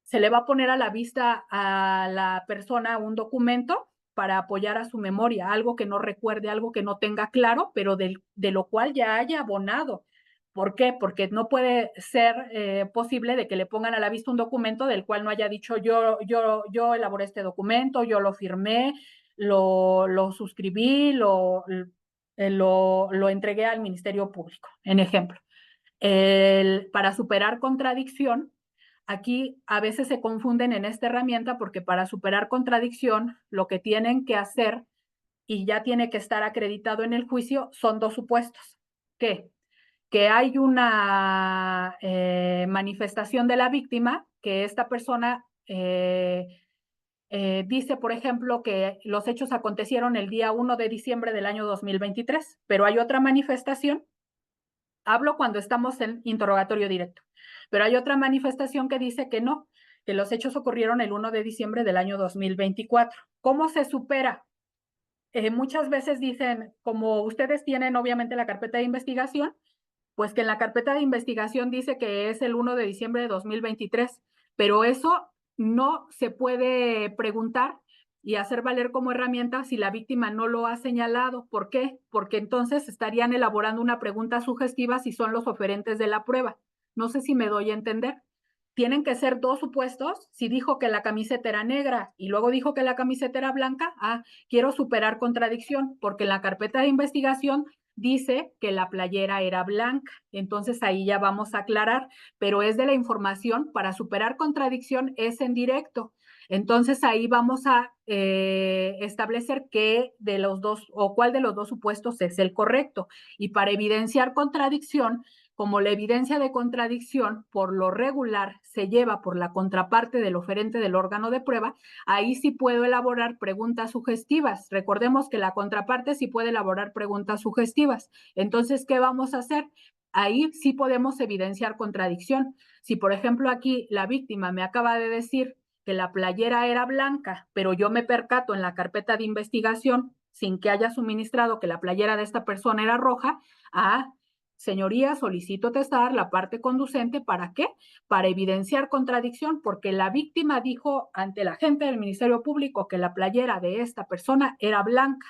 Speaker 1: se le va a poner a la vista a la persona un documento para apoyar a su memoria, algo que no recuerde, algo que no tenga claro, pero de lo cual ya haya abonado. ¿Por qué? Porque no puede ser posible de que le pongan a la vista un documento del cual no haya dicho yo elaboré este documento, yo lo firmé, lo suscribí, lo entregué al Ministerio Público, en ejemplo. Para superar contradicción, aquí a veces se confunden en esta herramienta porque para superar contradicción lo que tienen que hacer y ya tiene que estar acreditado en el juicio son 2 supuestos. ¿Qué? Que hay una manifestación de la víctima, que esta persona dice, por ejemplo, que los hechos acontecieron el día 1 de diciembre del año 2023, pero hay otra manifestación. Hablo cuando estamos en interrogatorio directo, pero hay otra manifestación que dice que no, que los hechos ocurrieron el 1 de diciembre del año 2024. ¿Cómo se supera? Muchas veces dicen, como ustedes tienen obviamente la carpeta de investigación, pues que en la carpeta de investigación dice que es el 1 de diciembre de 2023, pero eso no se puede preguntar y hacer valer como herramienta si la víctima no lo ha señalado. ¿Por qué? Porque entonces estarían elaborando una pregunta sugestiva si son los oferentes de la prueba. No sé si me doy a entender. Tienen que ser 2 supuestos. Si dijo que la camiseta era negra y luego dijo que la camiseta era blanca, quiero superar contradicción, porque en la carpeta de investigación dice que la playera era blanca. Entonces ahí ya vamos a aclarar, pero es de la información, para superar contradicción es en directo. Entonces ahí vamos a establecer qué de los dos o cuál de los dos supuestos es el correcto. Y para evidenciar contradicción, como la evidencia de contradicción por lo regular se lleva por la contraparte del oferente del órgano de prueba, ahí sí puedo elaborar preguntas sugestivas. Recordemos que la contraparte sí puede elaborar preguntas sugestivas. Entonces, ¿qué vamos a hacer? Ahí sí podemos evidenciar contradicción. Si, por ejemplo, aquí la víctima me acaba de decir que la playera era blanca, pero yo me percato en la carpeta de investigación, sin que haya suministrado que la playera de esta persona era roja, señoría, solicito testar la parte conducente. ¿Para qué? Para evidenciar contradicción, porque la víctima dijo ante el agente del Ministerio Público que la playera de esta persona era blanca.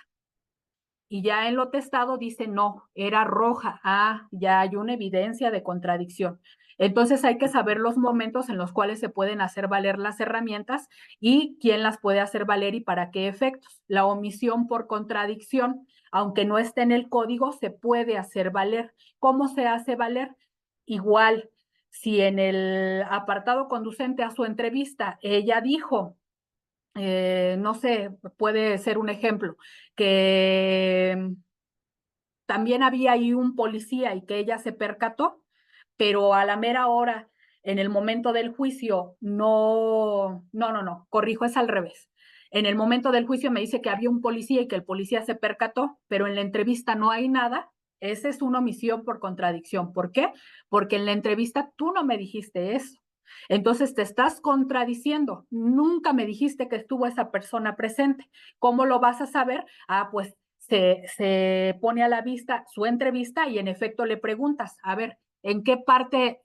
Speaker 1: Y ya en lo testado dice no, era roja. Ya hay una evidencia de contradicción. Entonces hay que saber los momentos en los cuales se pueden hacer valer las herramientas y quién las puede hacer valer y para qué efectos. La omisión por contradicción, aunque no esté en el código, se puede hacer valer. ¿Cómo se hace valer? Igual, si en el apartado conducente a su entrevista ella dijo, no sé, puede ser un ejemplo, que también había ahí un policía y que ella se percató, pero a la mera hora, en el momento del juicio, no, corrijo, es al revés. En el momento del juicio me dice que había un policía y que el policía se percató, pero en la entrevista no hay nada. Esa es una omisión por contradicción. ¿Por qué? Porque en la entrevista tú no me dijiste eso. Entonces te estás contradiciendo. Nunca me dijiste que estuvo esa persona presente. ¿Cómo lo vas a saber? Pues se pone a la vista su entrevista y en efecto le preguntas, a ver, ¿en qué parte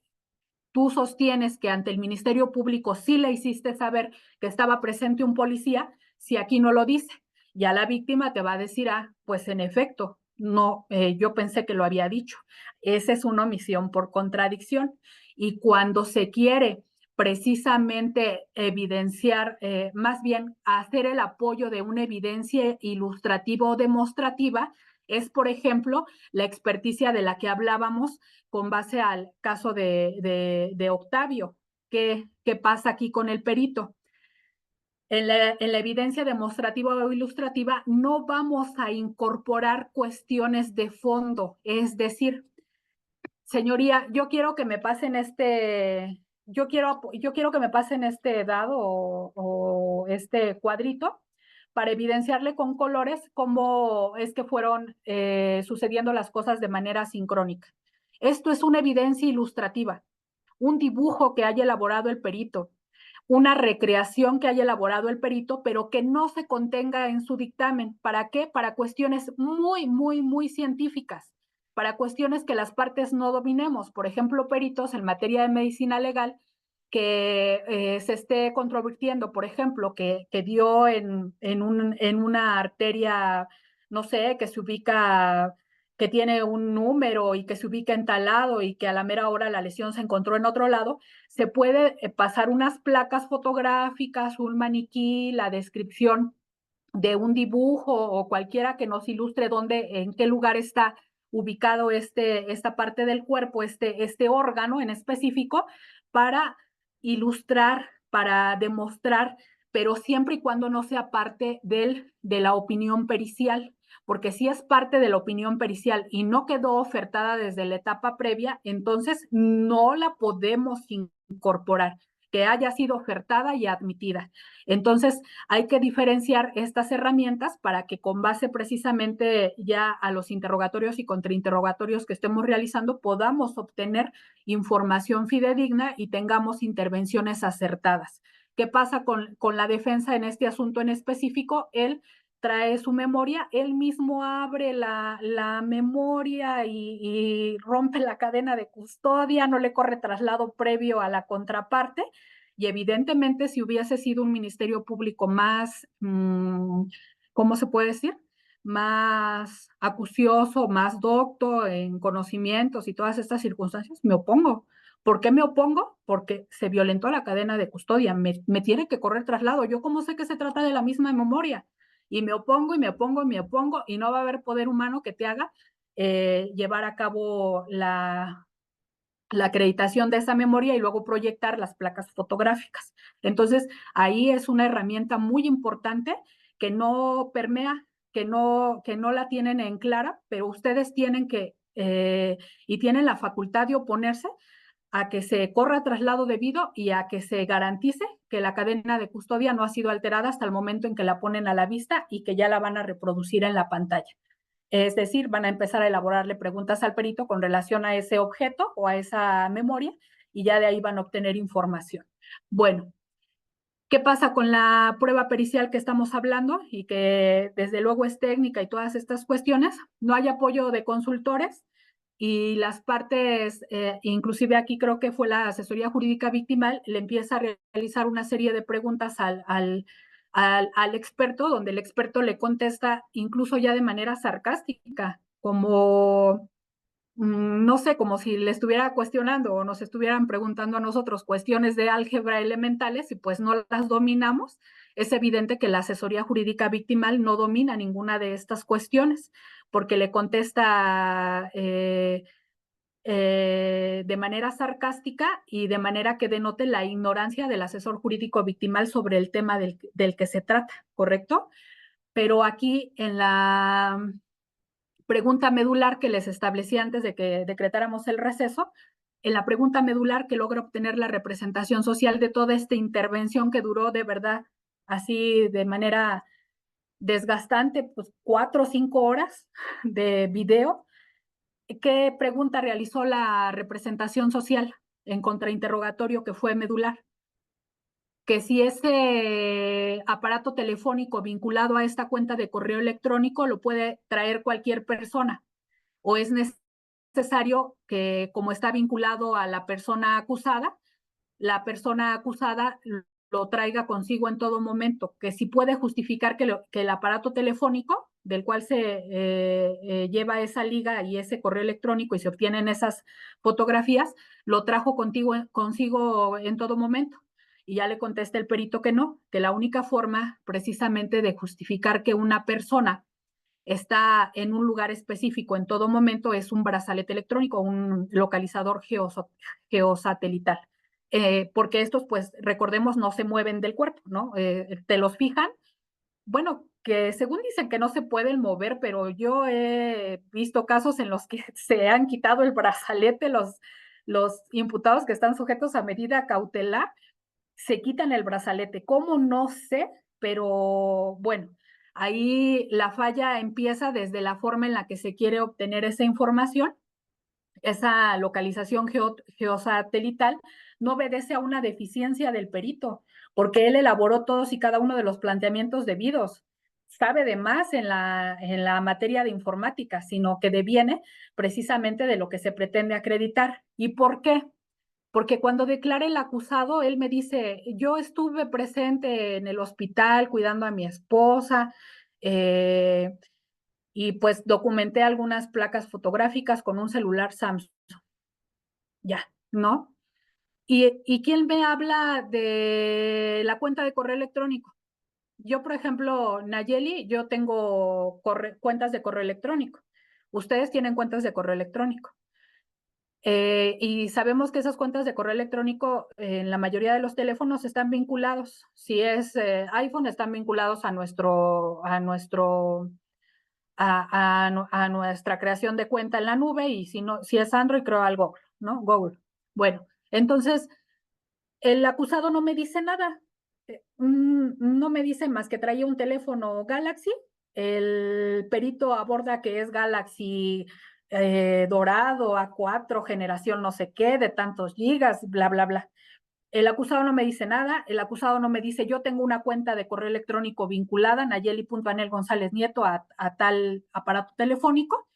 Speaker 1: tú sostienes que ante el Ministerio Público sí le hiciste saber que estaba presente un policía si aquí no lo dice? Ya la víctima te va a decir, pues en efecto, no, yo pensé que lo había dicho. Esa es una omisión por contradicción. Y cuando se quiere precisamente evidenciar, más bien hacer el apoyo de una evidencia ilustrativa o demostrativa, es, por ejemplo, la experticia de la que hablábamos con base al caso de Octavio. ¿Qué pasa aquí con el perito? En la evidencia demostrativa o ilustrativa no vamos a incorporar cuestiones de fondo, es decir, señoría, yo quiero que me pasen yo quiero que me pasen este dado o este cuadrito para evidenciarle con colores cómo es que fueron sucediendo las cosas de manera sincrónica. Esto es una evidencia ilustrativa, un dibujo que haya elaborado el perito, una recreación que haya elaborado el perito, pero que no se contenga en su dictamen. ¿Para qué? Para cuestiones muy científicas, para cuestiones que las partes no dominemos. Por ejemplo, peritos en materia de medicina legal que se esté controvirtiendo, por ejemplo, que dio en una arteria, no sé, que se ubica, que tiene un número y que se ubica en tal lado y que a la mera hora la lesión se encontró en otro lado, se puede pasar unas placas fotográficas, un maniquí, la descripción de un dibujo o cualquiera que nos ilustre dónde, en qué lugar está ubicado esta parte del cuerpo, este órgano en específico, para ilustrar, para demostrar, pero siempre y cuando no sea parte de la opinión pericial, porque si es parte de la opinión pericial y no quedó ofertada desde la etapa previa, entonces no la podemos incorporar, que haya sido ofertada y admitida. Entonces, hay que diferenciar estas herramientas para que con base precisamente ya a los interrogatorios y contrainterrogatorios que estemos realizando podamos obtener información fidedigna y tengamos intervenciones acertadas. ¿Qué pasa con la defensa en este asunto en específico? Él trae su memoria, él mismo abre la memoria y rompe la cadena de custodia, no le corre traslado previo a la contraparte. Y evidentemente, si hubiese sido un ministerio público más, ¿cómo se puede decir? Más acucioso, más docto en conocimientos y todas estas circunstancias, me opongo. ¿Por qué me opongo? Porque se violentó la cadena de custodia, me tiene que correr traslado. Yo cómo sé que se trata de la misma memoria y me opongo y me opongo y me opongo y no va a haber poder humano que te haga llevar a cabo la acreditación de esa memoria y luego proyectar las placas fotográficas. Entonces, ahí es una herramienta muy importante que no permea, que no la tienen en clara, pero ustedes tienen que, y tienen la facultad de oponerse a que se corra traslado debido y a que se garantice que la cadena de custodia no ha sido alterada hasta el momento en que la ponen a la vista y que ya la van a reproducir en la pantalla. Es decir, van a empezar a elaborarle preguntas al perito con relación a ese objeto o a esa memoria y ya de ahí van a obtener información. Bueno, ¿qué pasa con la prueba pericial que estamos hablando y que desde luego es técnica y todas estas cuestiones? No hay apoyo de consultores y las partes, inclusive aquí creo que fue la asesoría jurídica victimal, le empieza a realizar una serie de preguntas al experto, donde el experto le contesta incluso ya de manera sarcástica, como no sé, como si le estuviera cuestionando o nos estuvieran preguntando a nosotros cuestiones de álgebra elementales y pues no las dominamos. Es evidente que la asesoría jurídica victimal no domina ninguna de estas cuestiones porque le contesta de manera sarcástica y de manera que denote la ignorancia del asesor jurídico victimal sobre el tema del que se trata, ¿correcto? Pero aquí en la pregunta medular que les establecí antes de que decretáramos el receso, en la pregunta medular que logra obtener la representación social de toda esta intervención que duró de verdad así de manera desgastante, pues 4 o 5 horas de video. ¿Qué pregunta realizó la representación social en contrainterrogatorio que fue medular? Que si ese aparato telefónico vinculado a esta cuenta de correo electrónico lo puede traer cualquier persona o es necesario que, como está vinculado a la persona acusada lo traiga consigo en todo momento, que si puede justificar que el aparato telefónico del cual se lleva esa liga y ese correo electrónico y se obtienen esas fotografías, lo trajo consigo en todo momento. Y ya le contesta el perito que no, que la única forma precisamente de justificar que una persona está en un lugar específico en todo momento es un brazalete electrónico, un localizador geosatelital. Porque estos, pues, recordemos, no se mueven del cuerpo, ¿no? Te los fijan. Bueno, que según dicen que no se pueden mover, pero yo he visto casos en los que se han quitado el brazalete, los imputados que están sujetos a medida cautelar, se quitan el brazalete. ¿Cómo? No sé, pero bueno, ahí la falla empieza desde la forma en la que se quiere obtener esa información. Esa localización geosatelital no obedece a una deficiencia del perito, porque él elaboró todos y cada uno de los planteamientos debidos. Sabe de más en la materia de informática, sino que deviene precisamente de lo que se pretende acreditar. ¿Y por qué? Porque cuando declara el acusado, él me dice, yo estuve presente en el hospital cuidando a mi esposa, y pues documenté algunas placas fotográficas con un celular Samsung. Ya, ¿no? ¿Y quién me habla de la cuenta de correo electrónico? Yo, por ejemplo, Nayeli, yo tengo cuentas de correo electrónico. Ustedes tienen cuentas de correo electrónico. Y sabemos que esas cuentas de correo electrónico en la mayoría de los teléfonos están vinculados. Si es iPhone, están vinculados a nuestra creación de cuenta en la nube, y si no, si es Android, creo algo, ¿no? Google. Bueno, entonces el acusado no me dice nada. No me dice más que traía un teléfono Galaxy. El perito aborda que es Galaxy dorado, A4, generación no sé qué, de tantos gigas, bla, bla, bla. El acusado no me dice nada, el acusado no me dice, yo tengo una cuenta de correo electrónico vinculada, Nayeli.Anel González Nieto, a tal aparato telefónico,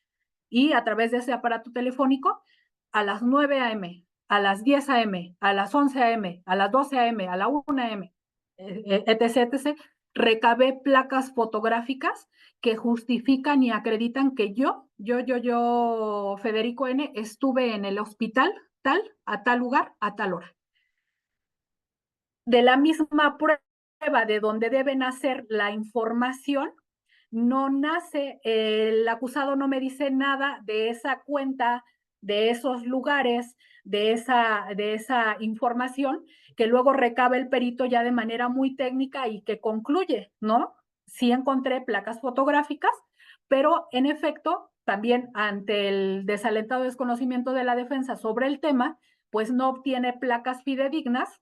Speaker 1: y a través de ese aparato telefónico, a las 9 a.m., a las 10 a.m., a las 11 a.m., a las 12 a.m., a la 1 a.m., etc., etc., recabé placas fotográficas que justifican y acreditan que yo, Federico N., estuve en el hospital tal, a tal lugar, a tal hora. De la misma prueba de donde deben hacer la información, no nace, el acusado no me dice nada de esa cuenta, de esos lugares, de esa información que luego recaba el perito ya de manera muy técnica y que concluye, ¿no? Sí encontré placas fotográficas, pero en efecto, también ante el desalentado desconocimiento de la defensa sobre el tema, pues no obtiene placas fidedignas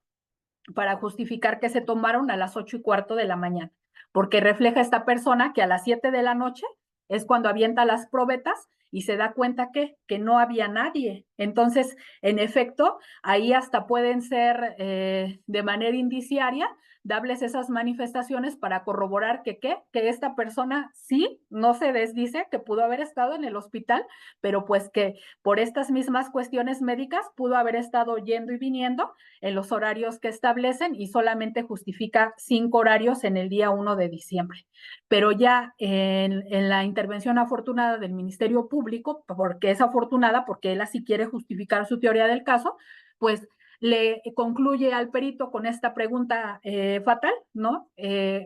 Speaker 1: para justificar que se tomaron a las 8:15 de la mañana, porque refleja esta persona que a las 7 de la noche es cuando avienta las probetas y se da cuenta que no había nadie. Entonces, en efecto, ahí hasta pueden ser de manera indiciaria darles esas manifestaciones para corroborar que esta persona sí, no se desdice, que pudo haber estado en el hospital, pero pues que por estas mismas cuestiones médicas pudo haber estado yendo y viniendo en los horarios que establecen y solamente justifica 5 horarios en el día 1 de diciembre. Pero ya en la intervención afortunada del Ministerio Público, porque es afortunada, porque él así quiere justificar su teoría del caso, pues le concluye al perito con esta pregunta fatal, ¿no?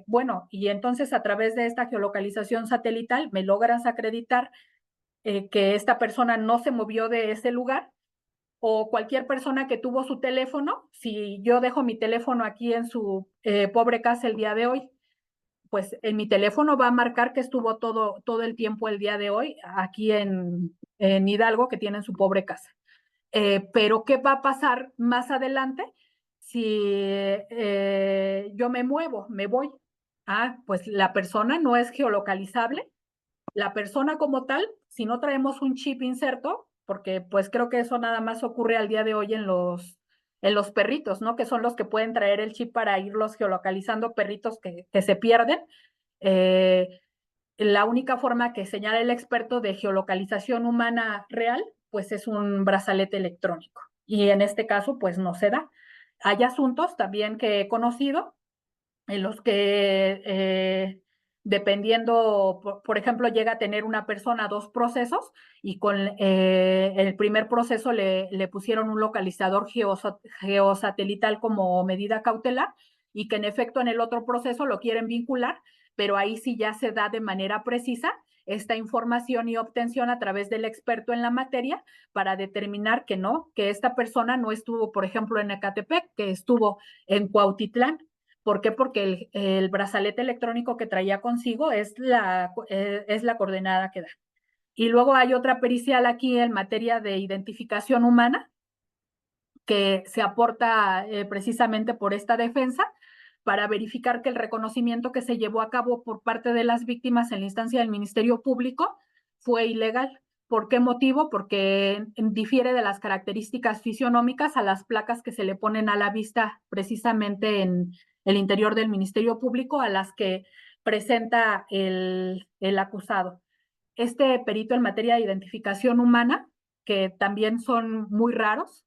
Speaker 1: Bueno, y entonces a través de esta geolocalización satelital me logras acreditar que esta persona no se movió de ese lugar, o cualquier persona que tuvo su teléfono, si yo dejo mi teléfono aquí en su pobre casa el día de hoy, pues en mi teléfono va a marcar que estuvo todo el tiempo el día de hoy aquí en Hidalgo, que tiene su pobre casa. Pero ¿qué va a pasar más adelante si yo me muevo, me voy? Ah, pues la persona no es geolocalizable. La persona como tal, si no traemos un chip inserto, porque pues creo que eso nada más ocurre al día de hoy en los perritos, ¿no? Que son los que pueden traer el chip para irlos geolocalizando, perritos que se pierden. Eh, la única forma que señala el experto de geolocalización humana real, pues es un brazalete electrónico. Y en este caso, pues no se da. Hay asuntos también que he conocido en los que dependiendo, por ejemplo, llega a tener una persona 2 procesos y con el primer proceso le pusieron un localizador geosatelital como medida cautelar y que en efecto en el otro proceso lo quieren vincular, pero ahí sí ya se da de manera precisa esta información y obtención a través del experto en la materia para determinar que no, que esta persona no estuvo, por ejemplo, en Ecatepec, que estuvo en Cuautitlán. ¿Por qué? Porque el brazalete electrónico que traía consigo es la coordenada que da. Y luego hay otra pericial aquí en materia de identificación humana que se aporta precisamente por esta defensa para verificar que el reconocimiento que se llevó a cabo por parte de las víctimas en la instancia del Ministerio Público fue ilegal. ¿Por qué motivo? Porque difiere de las características fisionómicas a las placas que se le ponen a la vista precisamente en el interior del Ministerio Público a las que presenta el acusado. Este perito en materia de identificación humana, que también son muy raros,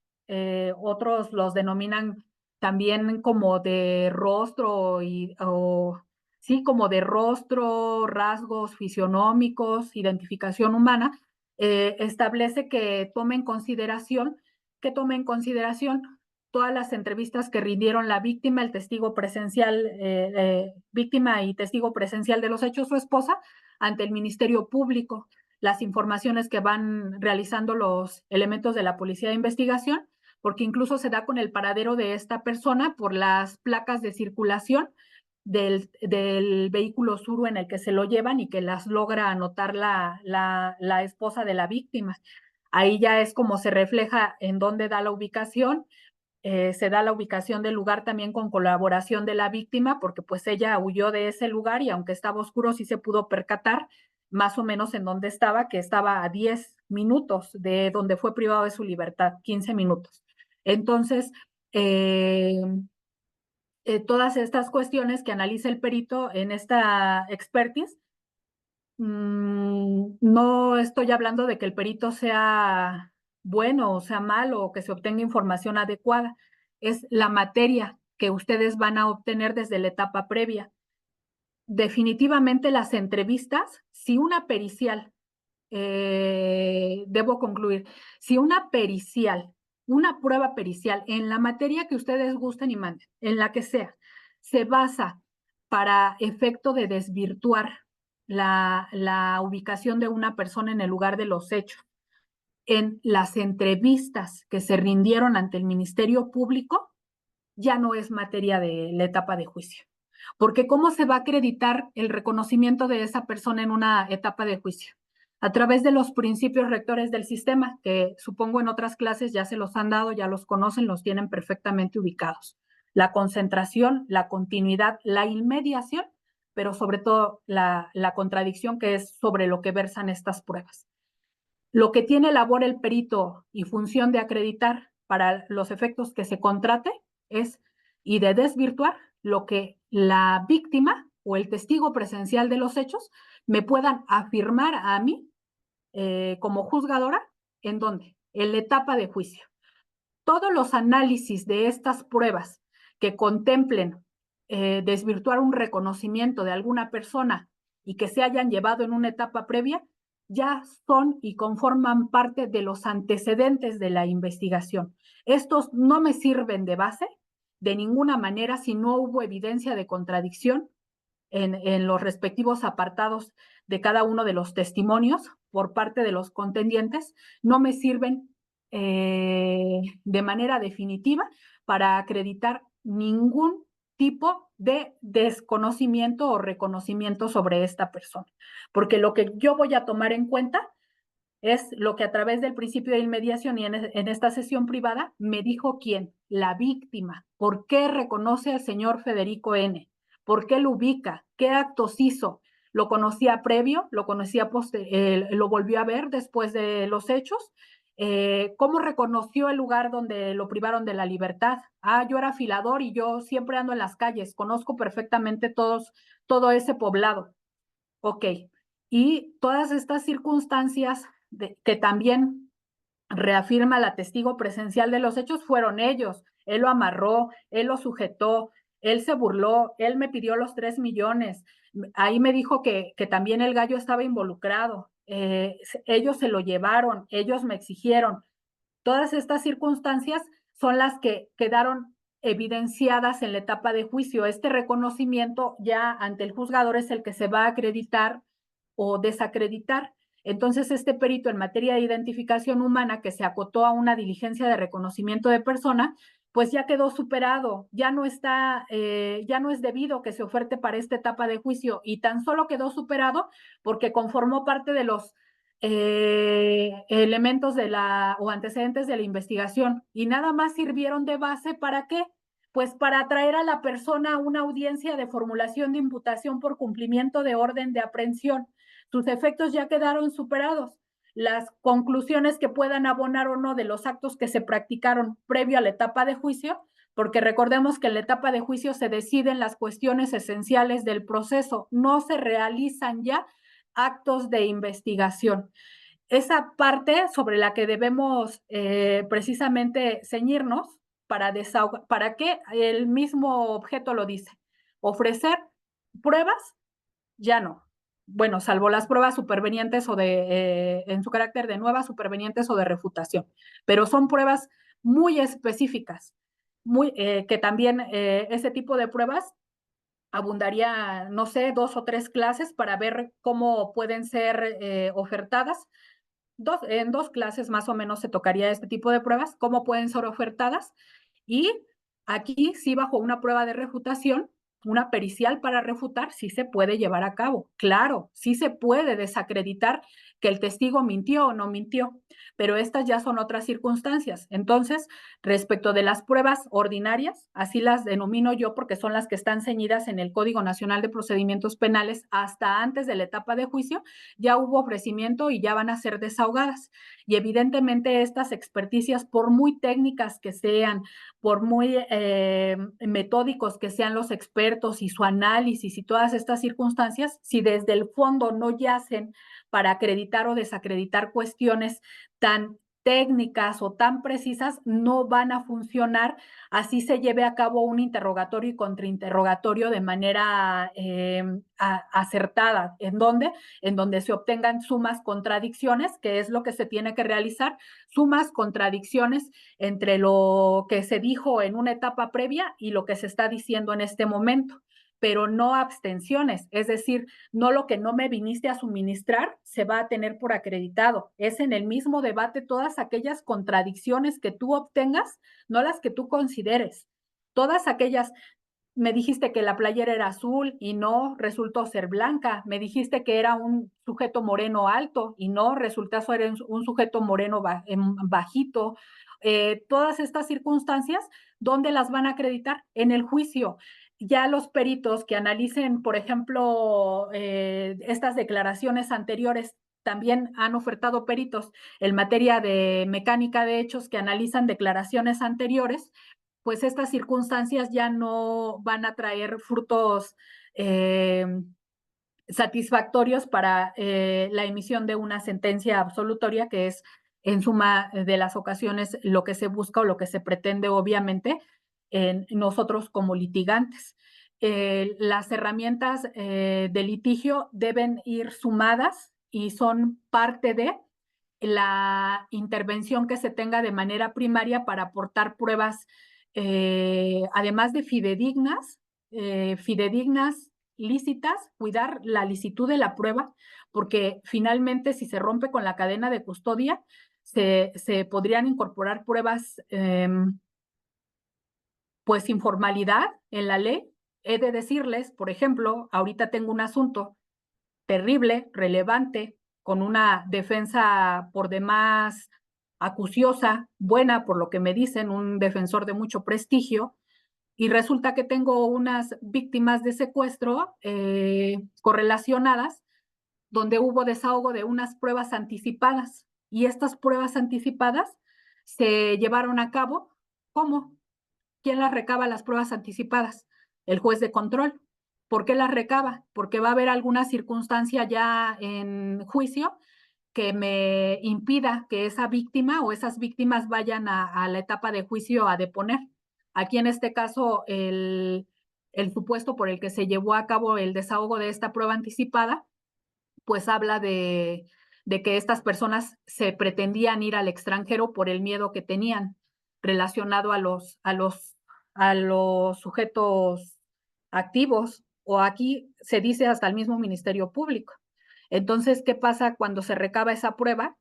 Speaker 1: otros los denominan también como de rostro sí, como de rostro, rasgos fisionómicos, identificación humana, establece que tome en consideración todas las entrevistas que rindieron la víctima, el testigo presencial, víctima y testigo presencial de los hechos, su esposa, ante el Ministerio Público, las informaciones que van realizando los elementos de la Policía de Investigación, porque incluso se da con el paradero de esta persona por las placas de circulación del vehículo Suru en el que se lo llevan y que las logra anotar la esposa de la víctima. Ahí ya es como se refleja en dónde da la ubicación. Se da la ubicación del lugar también con colaboración de la víctima, porque pues ella huyó de ese lugar y aunque estaba oscuro sí se pudo percatar más o menos en dónde estaba, que estaba a 10 minutos de donde fue privado de su libertad, 15 minutos. Entonces, todas estas cuestiones que analiza el perito en esta expertise, no estoy hablando de que el perito sea bueno o sea malo o que se obtenga información adecuada, es la materia que ustedes van a obtener desde la etapa previa. Definitivamente las entrevistas, si una pericial, debo concluir, si una pericial, una prueba pericial en la materia que ustedes gusten y manden, en la que sea, se basa para efecto de desvirtuar la ubicación de una persona en el lugar de los hechos en las entrevistas que se rindieron ante el Ministerio Público, ya no es materia de la etapa de juicio. Porque ¿cómo se va a acreditar el reconocimiento de esa persona en una etapa de juicio? A través de los principios rectores del sistema, que supongo en otras clases ya se los han dado, ya los conocen, los tienen perfectamente ubicados. La concentración, la continuidad, la inmediación, pero sobre todo la contradicción, que es sobre lo que versan estas pruebas. Lo que tiene labor el perito y función de acreditar para los efectos que se contrate es y de desvirtuar lo que la víctima o el testigo presencial de los hechos me puedan afirmar a mí como juzgadora. ¿En dónde? En la etapa de juicio. Todos los análisis de estas pruebas que contemplen desvirtuar un reconocimiento de alguna persona y que se hayan llevado en una etapa previa, ya son y conforman parte de los antecedentes de la investigación. Estos no me sirven de base de ninguna manera si no hubo evidencia de contradicción en los respectivos apartados de cada uno de los testimonios por parte de los contendientes. No me sirven de manera definitiva para acreditar ningún tipo de desconocimiento o reconocimiento sobre esta persona. Porque lo que yo voy a tomar en cuenta es lo que a través del principio de inmediación y en esta sesión privada me dijo quién, la víctima. ¿Por qué reconoce al señor Federico N? ¿Por qué lo ubica? ¿Qué actos hizo? ¿Lo conocía previo? ¿Lo conocía lo volvió a ver después de los hechos? ¿Cómo reconoció el lugar donde lo privaron de la libertad? Ah, yo era afilador y yo siempre ando en las calles, conozco perfectamente todo ese poblado. Ok, y todas estas circunstancias que también reafirma la testigo presencial de los hechos fueron ellos. Él lo amarró, él lo sujetó, él se burló, él me pidió los 3 millones. Ahí me dijo que también el gallo estaba involucrado. Ellos se lo llevaron, ellos me exigieron. Todas estas circunstancias son las que quedaron evidenciadas en la etapa de juicio. Este reconocimiento ya ante el juzgador es el que se va a acreditar o desacreditar. Entonces, este perito en materia de identificación humana que se acotó a una diligencia de reconocimiento de persona, pues ya quedó superado, ya no está, ya no es debido que se oferte para esta etapa de juicio y tan solo quedó superado porque conformó parte de los elementos de o antecedentes de la investigación y nada más sirvieron de base ¿para qué? Pues para atraer a la persona a una audiencia de formulación de imputación por cumplimiento de orden de aprehensión. Sus efectos ya quedaron superados. Las conclusiones que puedan abonar o no de los actos que se practicaron previo a la etapa de juicio, porque recordemos que en la etapa de juicio se deciden las cuestiones esenciales del proceso, no se realizan ya actos de investigación. Esa parte sobre la que debemos precisamente ceñirnos para que el mismo objeto lo dice, ofrecer pruebas, ya no. Bueno, salvo las pruebas supervenientes o en su carácter de nuevas, supervenientes o de refutación, pero son pruebas muy específicas, que también ese tipo de pruebas abundaría, no sé, 2 o 3 clases para ver cómo pueden ser ofertadas. En 2 clases más o menos se tocaría este tipo de pruebas, cómo pueden ser ofertadas. Y aquí sí, bajo una prueba de refutación, una pericial para refutar, sí se puede llevar a cabo. Claro, sí se puede desacreditar que el testigo mintió o no mintió, pero estas ya son otras circunstancias. Entonces, respecto de las pruebas ordinarias, así las denomino yo porque son las que están ceñidas en el Código Nacional de Procedimientos Penales hasta antes de la etapa de juicio, ya hubo ofrecimiento y ya van a ser desahogadas. Y evidentemente estas experticias, por muy técnicas que sean, por muy metódicos que sean los expertos y su análisis y todas estas circunstancias, si desde el fondo no yacen para acreditar o desacreditar cuestiones tan técnicas o tan precisas, no van a funcionar, así se lleve a cabo un interrogatorio y contrainterrogatorio de manera acertada. ¿En dónde? En donde se obtengan sumas contradicciones, que es lo que se tiene que realizar, sumas contradicciones entre lo que se dijo en una etapa previa y lo que se está diciendo en este momento. pero no abstenciones. Es decir, no lo que no me viniste a suministrar se va a tener por acreditado. Es en el mismo debate todas aquellas contradicciones que tú obtengas, no las que tú consideres. Todas aquellas, me dijiste que la playera era azul y no, resultó ser blanca. Me dijiste que era un sujeto moreno alto y no, resultó ser un sujeto moreno bajito. Todas estas circunstancias, ¿dónde las van a acreditar? En el juicio. Ya los peritos que analicen, por ejemplo, estas declaraciones anteriores, también han ofertado peritos en materia de mecánica de hechos que analizan declaraciones anteriores, pues estas circunstancias ya no van a traer frutos satisfactorios para la emisión de una sentencia absolutoria, que es en suma de las ocasiones lo que se busca o lo que se pretende, obviamente, en nosotros como litigantes. Las herramientas de litigio deben ir sumadas y son parte de la intervención que se tenga de manera primaria para aportar pruebas, además de fidedignas, lícitas, cuidar la licitud de la prueba, porque finalmente si se rompe con la cadena de custodia, se podrían incorporar pruebas pues sin formalidad en la ley. He de decirles, por ejemplo, ahorita tengo un asunto terrible, relevante, con una defensa por demás acuciosa, buena por lo que me dicen, un defensor de mucho prestigio, y resulta que tengo unas víctimas de secuestro correlacionadas, donde hubo desahogo de unas pruebas anticipadas, y estas pruebas anticipadas se llevaron a cabo. ¿Cómo? ¿Quién las recaba las pruebas anticipadas? El juez de control. ¿Por qué las recaba? Porque va a haber alguna circunstancia ya en juicio que me impida que esa víctima o esas víctimas vayan a la etapa de juicio a deponer. Aquí en este caso, el supuesto por el que se llevó a cabo el desahogo de esta prueba anticipada, pues habla de que estas personas se pretendían ir al extranjero por el miedo que tenían relacionado a los sujetos activos, o aquí se dice hasta el mismo Ministerio Público. Entonces, ¿qué pasa cuando se recaba esa prueba?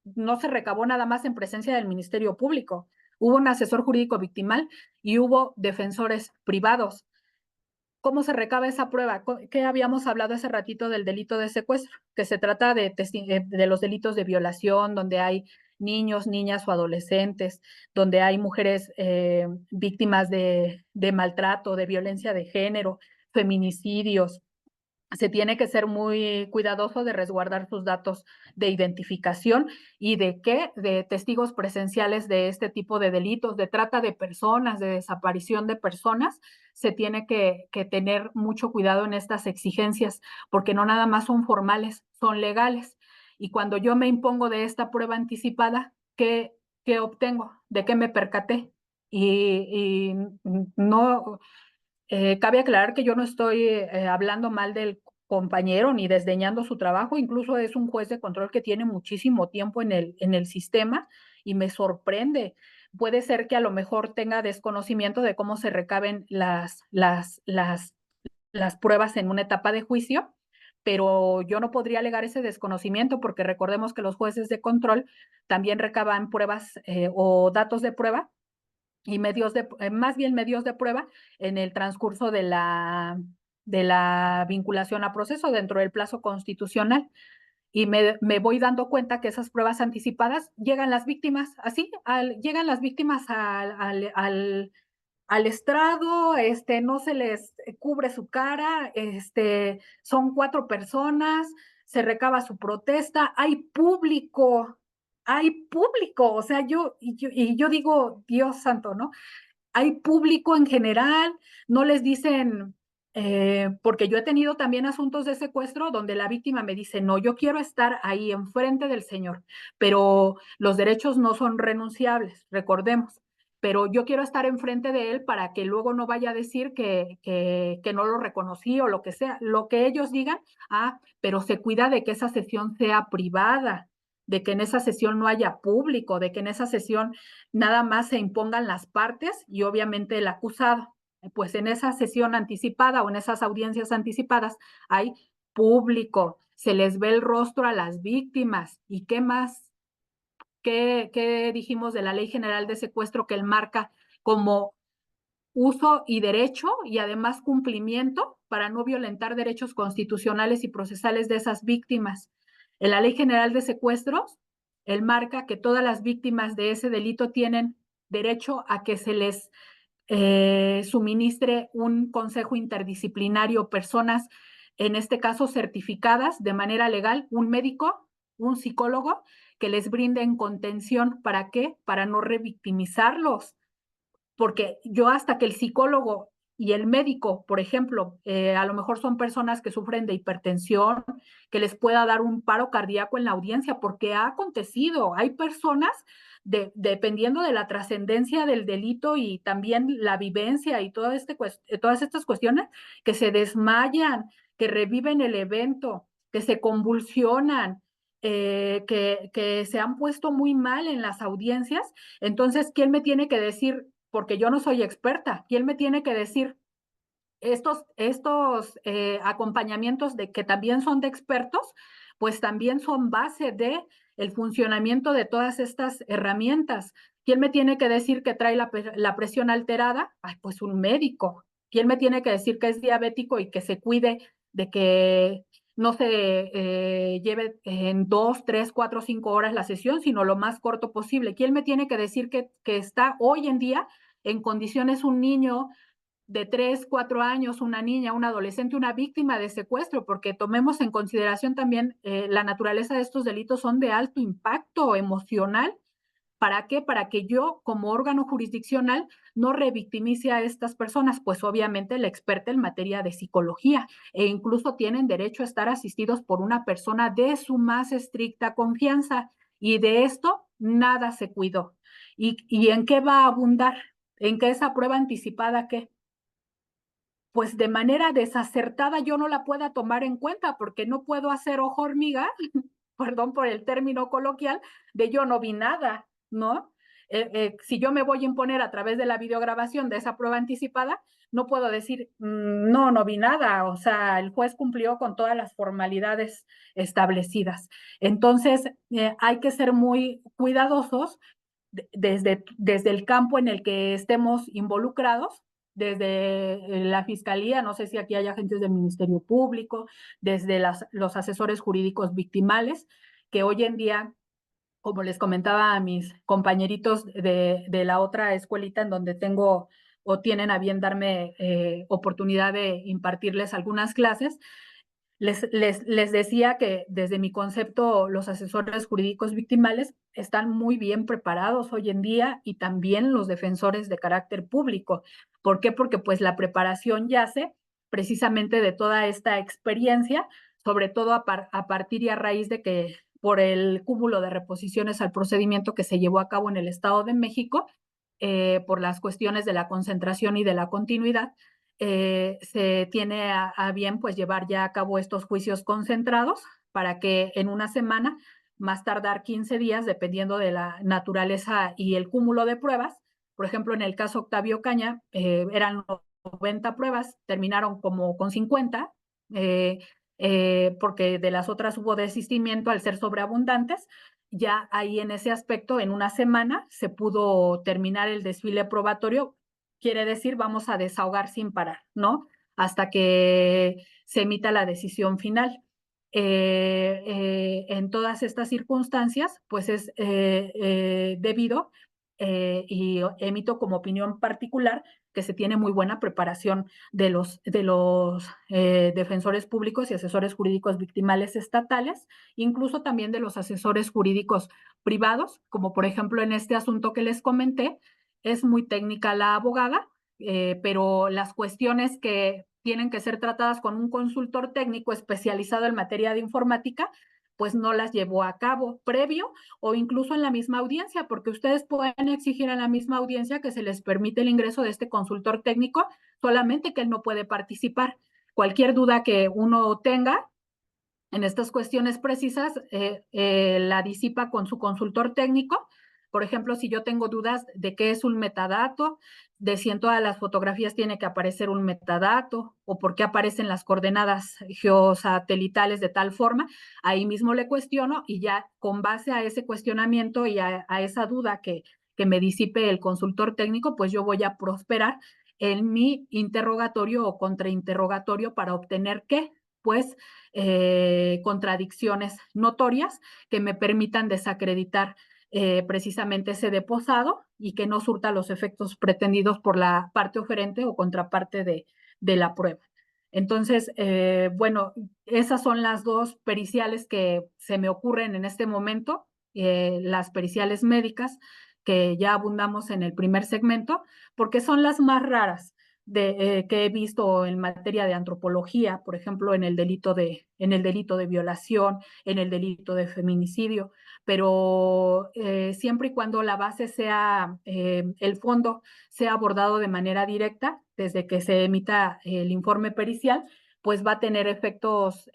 Speaker 1: No se recabó nada más en presencia del Ministerio Público. Hubo un asesor jurídico victimal y hubo defensores privados. ¿Cómo se recaba esa prueba? ¿Qué habíamos hablado hace ratito del delito de secuestro? Que se trata de los delitos de violación, donde hay niños, niñas o adolescentes, donde hay mujeres víctimas de maltrato, de violencia de género, feminicidios. Se tiene que ser muy cuidadoso de resguardar sus datos de identificación y de testigos presenciales de este tipo de delitos, de trata de personas, de desaparición de personas. Se tiene que tener mucho cuidado en estas exigencias, porque no nada más son formales, son legales. Y cuando yo me impongo de esta prueba anticipada, ¿qué obtengo? ¿De qué me percaté? Y no, cabe aclarar que yo no estoy hablando mal del compañero ni desdeñando su trabajo, incluso es un juez de control que tiene muchísimo tiempo en el sistema y me sorprende. Puede ser que a lo mejor tenga desconocimiento de cómo se recaben las pruebas en una etapa de juicio, pero yo no podría alegar ese desconocimiento porque recordemos que los jueces de control también recaban pruebas o datos de prueba y más bien medios de prueba en el transcurso de la vinculación a proceso dentro del plazo constitucional. Y me voy dando cuenta que esas pruebas anticipadas llegan las víctimas así, llegan las víctimas al estrado, no se les cubre su cara, son 4 personas, se recaba su protesta, hay público, o sea, yo digo, Dios santo, ¿no? Hay público en general, no les dicen, porque yo he tenido también asuntos de secuestro donde la víctima me dice, no, yo quiero estar ahí enfrente del señor, pero los derechos no son renunciables, recordemos, pero yo quiero estar enfrente de él para que luego no vaya a decir que no lo reconocí o lo que sea, lo que ellos digan, pero se cuida de que esa sesión sea privada, de que en esa sesión no haya público, de que en esa sesión nada más se impongan las partes y obviamente el acusado. pues en esa sesión anticipada o en esas audiencias anticipadas hay público, se les ve el rostro a las víctimas. ¿Y qué más? ¿Qué dijimos de la Ley General de Secuestro que él marca como uso y derecho y además cumplimiento para no violentar derechos constitucionales y procesales de esas víctimas? En la Ley General de Secuestros, él marca que todas las víctimas de ese delito tienen derecho a que se les suministre un consejo interdisciplinario, personas, en este caso certificadas de manera legal, un médico, un psicólogo, que les brinden contención. ¿Para qué? Para no revictimizarlos, porque yo hasta que el psicólogo y el médico, por ejemplo, a lo mejor son personas que sufren de hipertensión, que les pueda dar un paro cardíaco en la audiencia, porque ha acontecido. Hay personas, dependiendo de la trascendencia del delito y también la vivencia y todas estas cuestiones, que se desmayan, que reviven el evento, que se convulsionan, que se han puesto muy mal en las audiencias. Entonces, ¿quién me tiene que decir? Porque yo no soy experta, ¿quién me tiene que decir estos acompañamientos de que también son de expertos? Pues también son base de el funcionamiento de todas estas herramientas. ¿Quién me tiene que decir que trae la presión alterada? Ay, pues un médico. ¿Quién me tiene que decir que es diabético y que se cuide de que no se lleve en 2, 3, 4, 5 horas la sesión, sino lo más corto posible? ¿Quién me tiene que decir que está hoy en día en condiciones un niño de 3, 4 años, una niña, un adolescente, una víctima de secuestro? Porque tomemos en consideración también la naturaleza de estos delitos, son de alto impacto emocional. ¿Para qué? Para que yo, como órgano jurisdiccional, no revictimice a estas personas, pues obviamente la experta en materia de psicología, e incluso tienen derecho a estar asistidos por una persona de su más estricta confianza, y de esto nada se cuidó. ¿Y en qué va a abundar? ¿En qué esa prueba anticipada qué? Pues de manera desacertada yo no la pueda tomar en cuenta, porque no puedo hacer ojo hormiga, perdón por el término coloquial, de yo no vi nada, ¿no? Si yo me voy a imponer a través de la videograbación de esa prueba anticipada, no puedo decir, no, no vi nada, o sea, el juez cumplió con todas las formalidades establecidas. Entonces, hay que ser muy cuidadosos desde el campo en el que estemos involucrados, desde la Fiscalía, no sé si aquí hay agentes del Ministerio Público, desde los asesores jurídicos victimales, que hoy en día, como les comentaba a mis compañeritos de la otra escuelita en donde tengo o tienen a bien darme oportunidad de impartirles algunas clases, les decía que desde mi concepto los asesores jurídicos victimales están muy bien preparados hoy en día, y también los defensores de carácter público. ¿Por qué? Porque pues la preparación yace precisamente de toda esta experiencia, sobre todo a partir y a raíz de que por el cúmulo de reposiciones al procedimiento que se llevó a cabo en el Estado de México, por las cuestiones de la concentración y de la continuidad, se tiene a bien pues llevar ya a cabo estos juicios concentrados para que en una semana, más tardar 15 días, dependiendo de la naturaleza y el cúmulo de pruebas. Por ejemplo, en el caso Octavio Caña, eran 90 pruebas, terminaron como con 50, porque de las otras hubo desistimiento al ser sobreabundantes. Ya ahí en ese aspecto, en una semana se pudo terminar el desfile probatorio. Quiere decir, vamos a desahogar sin parar, ¿no? Hasta que se emita la decisión final. En todas estas circunstancias, pues es debido, y emito como opinión particular, que se tiene muy buena preparación de los defensores públicos y asesores jurídicos victimales estatales, incluso también de los asesores jurídicos privados, como por ejemplo en este asunto que les comenté. Es muy técnica la abogada, pero las cuestiones que tienen que ser tratadas con un consultor técnico especializado en materia de informática, pues no las llevó a cabo previo o incluso en la misma audiencia, porque ustedes pueden exigir en la misma audiencia que se les permite el ingreso de este consultor técnico, solamente que él no puede participar. Cualquier duda que uno tenga en estas cuestiones precisas, la disipa con su consultor técnico, Por ejemplo, si yo tengo dudas de qué es un metadato, de si en todas las fotografías tiene que aparecer un metadato o por qué aparecen las coordenadas geosatelitales de tal forma, ahí mismo le cuestiono y ya con base a ese cuestionamiento y a esa duda que me disipe el consultor técnico, pues yo voy a prosperar en mi interrogatorio o contrainterrogatorio para obtener qué, pues contradicciones notorias que me permitan desacreditar precisamente ese deposado y que no surta los efectos pretendidos por la parte oferente o contraparte de la prueba. Entonces, bueno, esas son las dos periciales que se me ocurren en este momento, las periciales médicas, que ya abundamos en el primer segmento, porque son las más raras que he visto en materia de antropología, por ejemplo, en el delito de violación, en el delito de feminicidio, pero siempre y cuando la base sea, el fondo sea abordado de manera directa, desde que se emita el informe pericial, pues va a tener efectos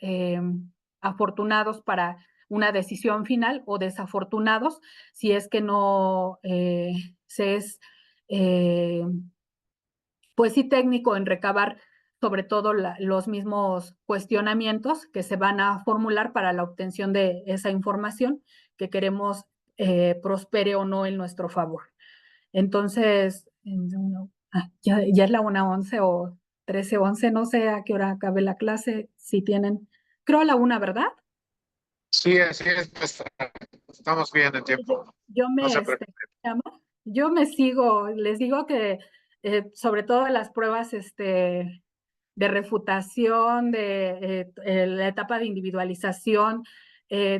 Speaker 1: afortunados para una decisión final o desafortunados si es que no se es pues sí técnico en recabar sobre todo los mismos cuestionamientos que se van a formular para la obtención de esa información que queremos prospere o no en nuestro favor. Entonces, ya es la 1:11 o 13:11, no sé a qué hora acabe la clase, si tienen, creo a la 1, ¿verdad?
Speaker 2: Sí, así es, pues, estamos bien en
Speaker 1: Yo,
Speaker 2: tiempo.
Speaker 1: yo
Speaker 2: No
Speaker 1: me,
Speaker 2: se
Speaker 1: este,
Speaker 2: preocupe.
Speaker 1: llama, yo me sigo, les digo que sobre todo las pruebas de refutación, de la etapa de individualización,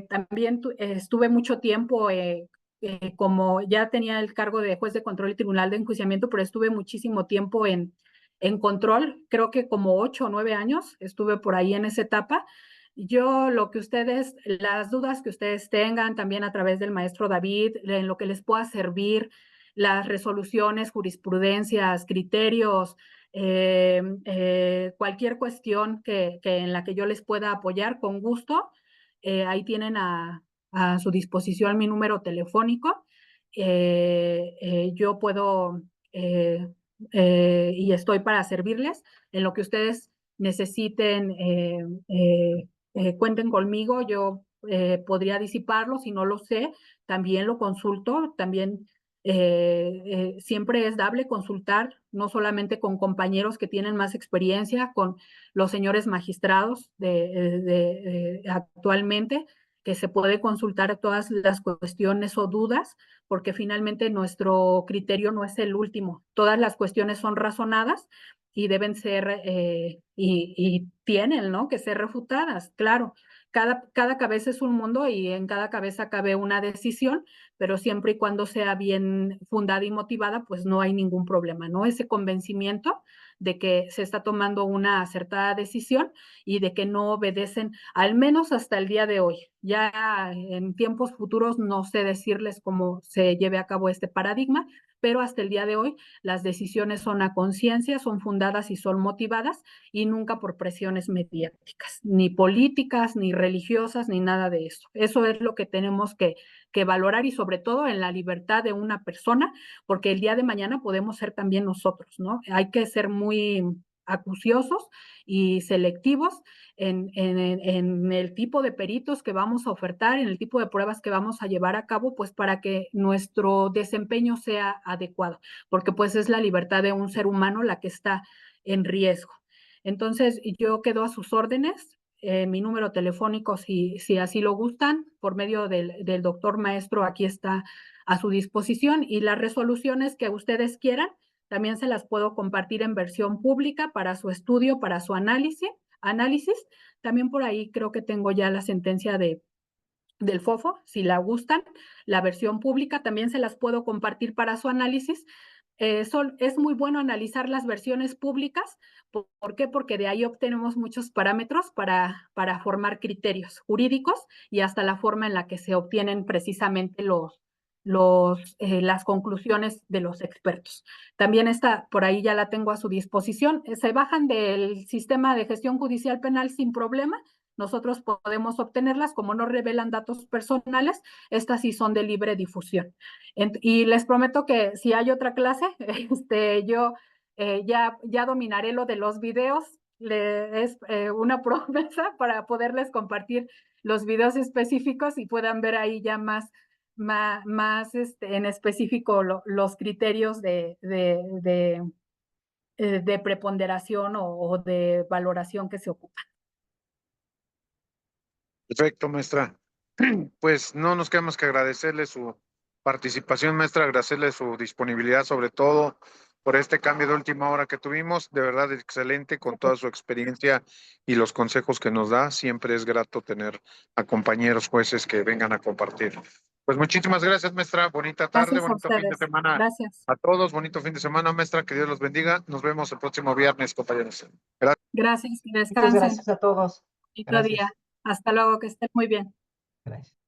Speaker 1: también estuve mucho tiempo como ya tenía el cargo de juez de control y tribunal de enjuiciamiento, pero estuve muchísimo tiempo en control, creo que como 8 o 9 años estuve por ahí en esa etapa. Yo lo que ustedes, las dudas que ustedes tengan también a través del maestro David, en lo que les pueda servir, las resoluciones, jurisprudencias, criterios, cualquier cuestión en la que yo les pueda apoyar, con gusto, ahí tienen a su disposición mi número telefónico. Yo puedo y estoy para servirles en lo que ustedes necesiten. Cuenten conmigo, yo podría disiparlo, si no lo sé, también lo consulto, también siempre es dable consultar, no solamente con compañeros que tienen más experiencia, con los señores magistrados actualmente, que se puede consultar todas las cuestiones o dudas, porque finalmente nuestro criterio no es el último. Todas las cuestiones son razonadas y deben ser, y tienen, ¿no?, que ser refutadas, claro. Cada cabeza es un mundo y en cada cabeza cabe una decisión, pero siempre y cuando sea bien fundada y motivada, pues no hay ningún problema, ¿no? Ese convencimiento de que se está tomando una acertada decisión y de que no obedecen, al menos hasta el día de hoy. Ya en tiempos futuros no sé decirles cómo se lleve a cabo este paradigma, pero hasta el día de hoy las decisiones son a conciencia, son fundadas y son motivadas y nunca por presiones mediáticas, ni políticas, ni religiosas, ni nada de eso. Eso es lo que tenemos que valorar y sobre todo en la libertad de una persona, porque el día de mañana podemos ser también nosotros, ¿no? Hay que ser muy acuciosos y selectivos en el tipo de peritos que vamos a ofertar, en el tipo de pruebas que vamos a llevar a cabo, pues para que nuestro desempeño sea adecuado, porque pues es la libertad de un ser humano la que está en riesgo. Entonces, yo quedo a sus órdenes, mi número telefónico, si así lo gustan, por medio del doctor maestro, aquí está a su disposición, y las resoluciones que ustedes quieran, también se las puedo compartir en versión pública para su estudio, para su análisis. También por ahí creo que tengo ya la sentencia del FOFO, si la gustan, la versión pública también se las puedo compartir para su análisis. Es muy bueno analizar las versiones públicas. ¿Por qué? Porque de ahí obtenemos muchos parámetros para formar criterios jurídicos y hasta la forma en la que se obtienen precisamente las conclusiones de los expertos. También está, por ahí ya la tengo a su disposición. Se bajan del sistema de gestión judicial penal sin problema. nosotros podemos obtenerlas, como no revelan datos personales, estas sí son de libre difusión. Y les prometo que si hay otra clase, yo ya dominaré lo de los videos, es una promesa para poderles compartir los videos específicos y puedan ver ahí ya más en específico los criterios de preponderación o de valoración que se ocupan.
Speaker 2: Perfecto, maestra. Pues no nos queda más que agradecerle su participación, maestra, agradecerle su disponibilidad, sobre todo por este cambio de última hora que tuvimos. De verdad, excelente con toda su experiencia y los consejos que nos da. Siempre es grato tener a compañeros jueces que vengan a compartir. Pues muchísimas gracias, maestra. Bonita tarde,
Speaker 1: Gracias a
Speaker 2: bonito fin de
Speaker 1: ustedes.
Speaker 2: semana
Speaker 1: Gracias.
Speaker 2: a todos. Bonito fin de semana, maestra. Que Dios los bendiga. Nos vemos el próximo viernes, compañeros. Gracias.
Speaker 1: Gracias, que
Speaker 3: Muchas
Speaker 1: descansen.
Speaker 3: gracias a todos.
Speaker 1: Bonito día.
Speaker 3: Gracias.
Speaker 1: Hasta luego, que estén muy bien.
Speaker 3: Gracias.